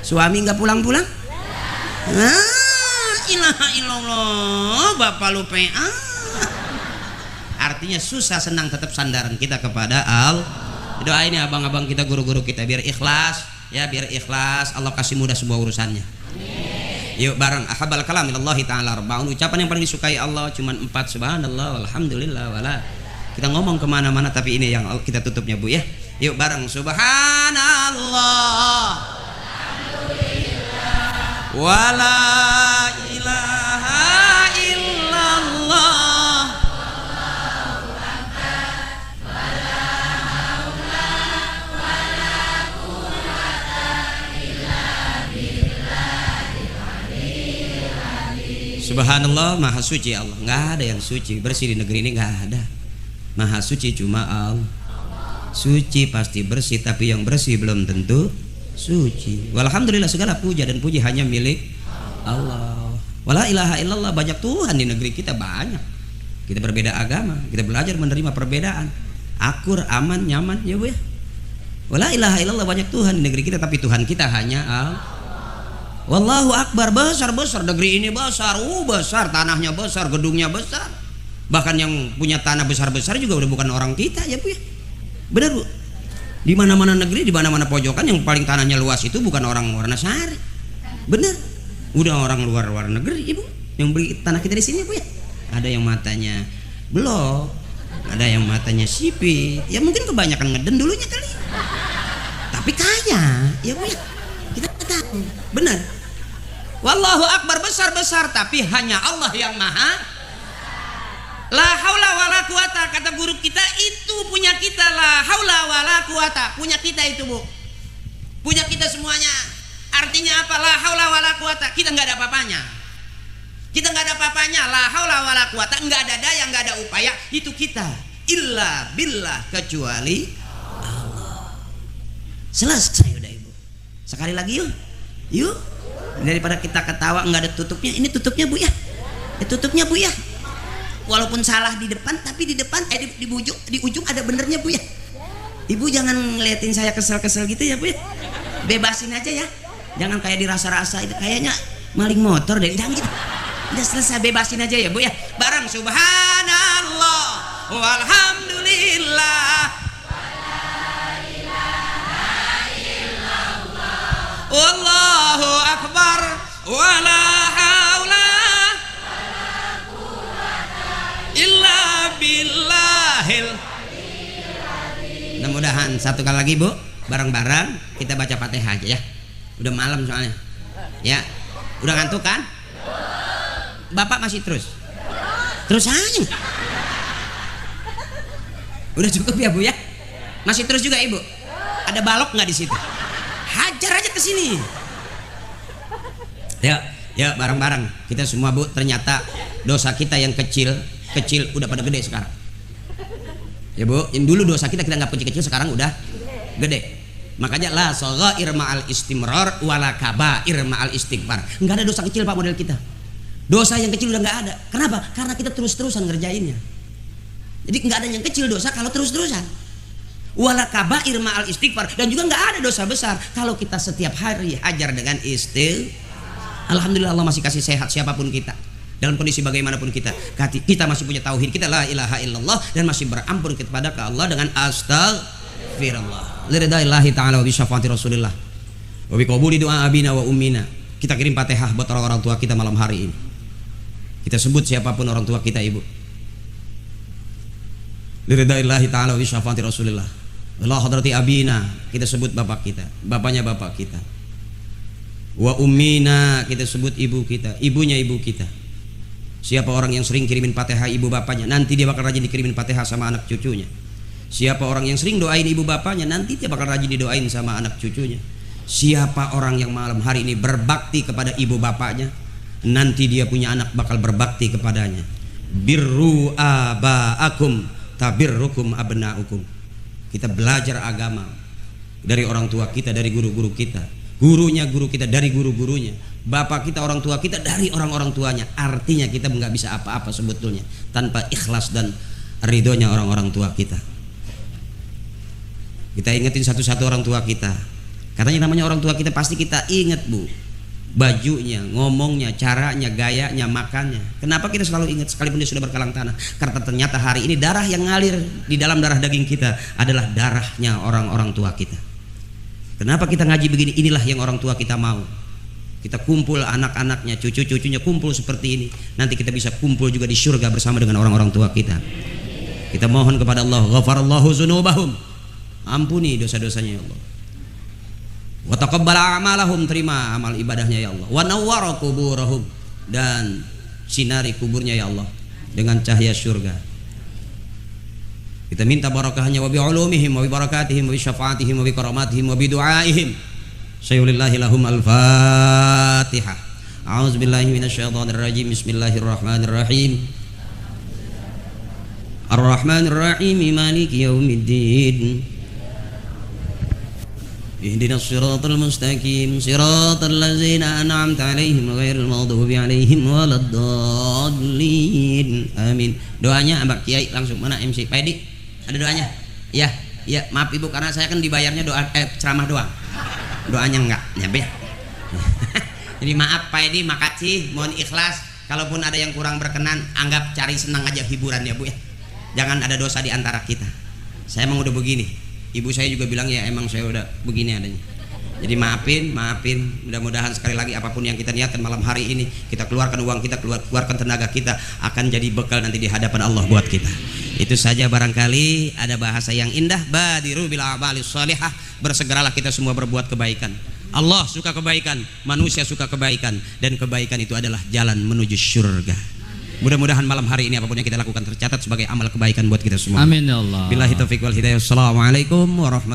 Suami nggak pulang-pulang, la ilaha illallah. Bapak lu PA. Artinya susah senang tetap sandaran kita kepada Allah. Doa ini abang-abang kita, guru-guru kita biar ikhlas ya, biar ikhlas. Allah kasih mudah semua urusannya. Yuk bareng ahabbal kalam minallahi ta'ala arbaun. Ucapan yang paling disukai Allah cuma 4, subhanallah walhamdulillah wala. Kita ngomong kemana-mana, tapi ini yang kita tutupnya Bu ya. Yuk bareng subhanallah walhamdulillah wala ilaha illallah wallahu akbar wala haula wala quwwata illa billah. Subhanallah, maha suci Allah. Nggak ada yang suci bersih di negeri ini, nggak ada. Maha suci cuma Allah. Suci pasti bersih, tapi yang bersih belum tentu suci. Walhamdulillah, segala puja dan puji hanya milik Allah. Wala ilaha illallah, banyak Tuhan di negeri kita, banyak. Kita berbeda agama, kita belajar menerima perbedaan. Akur, aman, nyaman ya Bu ya. Wala ilaha illallah, banyak Tuhan di negeri kita, tapi Tuhan kita hanya Allah. Wallahu akbar, besar-besar negeri ini, besar tanahnya besar, gedungnya besar. Bahkan yang punya tanah besar-besar juga udah bukan orang kita ya Bu ya. Benar Bu. Di mana-mana negeri, di mana-mana pojokan yang paling tanahnya luas itu bukan orang Warnasari. Benar. Udah orang luar negeri Ibu yang beli tanah kita di sini Bu ya. Ada yang matanya blok, ada yang matanya sipit. Ya mungkin kebanyakan ngeden dulunya kali. tapi kaya, ya Bu ya. Kita tahu, benar. Wallahu akbar, besar-besar, tapi hanya Allah yang maha. La haula wala quwata, kata guru kita, itu punya kita. La haula wala quwata, punya kita itu Bu, punya kita semuanya. Artinya apa? La haula wala quwata, kita nggak ada apa-apanya. Kita nggak ada apa-apanya. La haula wala quwata, nggak ada daya, nggak ada upaya, itu kita. Illa billah, kecuali Allah. Selesai udah Ibu. Sekali lagi yuk, yuk. Daripada kita ketawa nggak ada tutupnya, ini tutupnya Bu ya. Tutupnya Bu ya. Walaupun salah di depan, tapi di depan di ujung ada benernya Bu ya. Ibu jangan ngeliatin saya kesel-kesel gitu ya Bu ya. Bebasin aja ya. Jangan kayak dirasa-rasa itu kayaknya maling motor deh. Jangan gitu. Udah selesai, bebasin aja ya Bu ya. Bareng subhanallah walhamdulillah wallahu akbar wala haula illa billahil. Mudah-mudahan satu kali lagi Bu, bareng-bareng kita baca Fatihah aja ya. Udah malam soalnya. Ya. Udah ngantuk kan? Bapak masih terus? Terus aja. Udah cukup ya Bu ya? Masih terus juga Ibu? Ada balok nggak di situ? Hajar aja ke sini. Ya bareng-bareng kita semua Bu, ternyata dosa kita yang kecil udah pada gede sekarang. Ya Bu, yang dulu dosa kita nggak kecil-kecil, sekarang udah gede. Makanya la shaghair ma'al istimrar wala kabair ma'al istighfar. Enggak ada dosa kecil Pak model kita. Dosa yang kecil udah nggak ada. Kenapa? Karena kita terus-terusan ngerjainnya. Jadi nggak ada yang kecil dosa kalau terus-terusan. Wala kabair ma'al istighfar, dan juga nggak ada dosa besar kalau kita setiap hari hajar dengan Alhamdulillah Allah masih kasih sehat siapapun kita. Dalam kondisi bagaimanapun kita masih punya tauhid, kita la ilaha illallah, dan masih berampun kepada Allah dengan astaghfirullah. Liridaillahi ta'ala wa bi syafaati Rasulillah wa bi qabuli doa abina wa ummina. Kita kirim Fatihah buat orang-orang tua kita malam hari ini. Kita sebut siapapun orang tua kita Ibu. Liridaillahi ta'ala wa bi syafaati Rasulillah. Allah hadrati abina, kita sebut bapak kita, bapaknya bapak kita. Wa ummina, kita sebut ibu kita, ibunya ibu kita. Siapa orang yang sering kirimin Fatihah ibu bapaknya, nanti dia bakal rajin dikirimin Fatihah sama anak cucunya. Siapa orang yang sering doain ibu bapaknya, nanti dia bakal rajin didoain sama anak cucunya. Siapa orang yang malam hari ini berbakti kepada ibu bapaknya, nanti dia punya anak bakal berbakti kepadanya. Birru abaakum tabirrukum abnaukum. Kita belajar agama dari orang tua kita, dari guru-guru kita, gurunya guru kita dari guru-gurunya, bapak kita orang tua kita dari orang-orang tuanya. Artinya kita nggak bisa apa-apa sebetulnya tanpa ikhlas dan ridhonya orang-orang tua kita. Kita ingetin satu-satu orang tua kita, karena yang namanya orang tua kita pasti kita inget Bu, bajunya, ngomongnya, caranya, gayanya, makannya. Kenapa kita selalu ingat sekalipun dia sudah berkalang tanah? Karena ternyata hari ini darah yang ngalir di dalam darah daging kita adalah darahnya orang-orang tua kita. Kenapa kita ngaji begini? Inilah yang orang tua kita mau. Kita kumpul anak-anaknya, cucu-cucunya kumpul seperti ini. Nanti kita bisa kumpul juga di surga bersama dengan orang-orang tua kita. Kita mohon kepada Allah, ghafarallahu dzunubahum. Ampuni dosa-dosanya ya Allah. Wa taqabbala a'malahum, terima amal ibadahnya ya Allah. Wa nawwara quburahum, dan sinari kuburnya ya Allah dengan cahaya surga. Kita minta barakahnya wa bi ulumihim wa bi barakatihim wa bi syafaatihim wa bi karamatihim wa bi du'aihim. Sayyulillahi lahum al-Fatihah. A'udzubillahi minasyaitonir rajim. Bismillahirrahmanirrahim. Ar-Rahmanir Rahim, Maliki yaumiddin. Ihdinas siratal mustaqim, siratal ladzina an'amta 'alaihim ghairil maghdubi 'alaihim waladdallin. Amin. Doanya Mbak Kiai langsung, mana MC Pak Edi? Ada doanya? Iya, maaf Ibu karena saya kan dibayarnya ceramah doang. Doanya enggak nyampe. Jadi maaf Pak Edi, makasih, mohon ikhlas. Kalaupun ada yang kurang berkenan, anggap cari senang aja, hiburan ya Bu ya. Jangan ada dosa di antara kita. Saya emang udah begini. Ibu saya juga bilang ya emang saya udah begini adanya. Jadi maafin. Mudah-mudahan sekali lagi apapun yang kita niatkan malam hari ini, kita keluarkan uang kita, keluarkan tenaga kita, akan jadi bekal nanti di hadapan Allah buat kita. Itu saja barangkali ada bahasa yang indah. Badiru bil a'malis shalihah, bersegeralah kita semua berbuat kebaikan. Allah suka kebaikan, manusia suka kebaikan, dan kebaikan itu adalah jalan menuju surga. Mudah-mudahan malam hari ini apapun yang kita lakukan tercatat sebagai amal kebaikan buat kita semua. Amin ya Allah. Billahi taufiq wal hidayah. Assalamualaikum warahmatullahi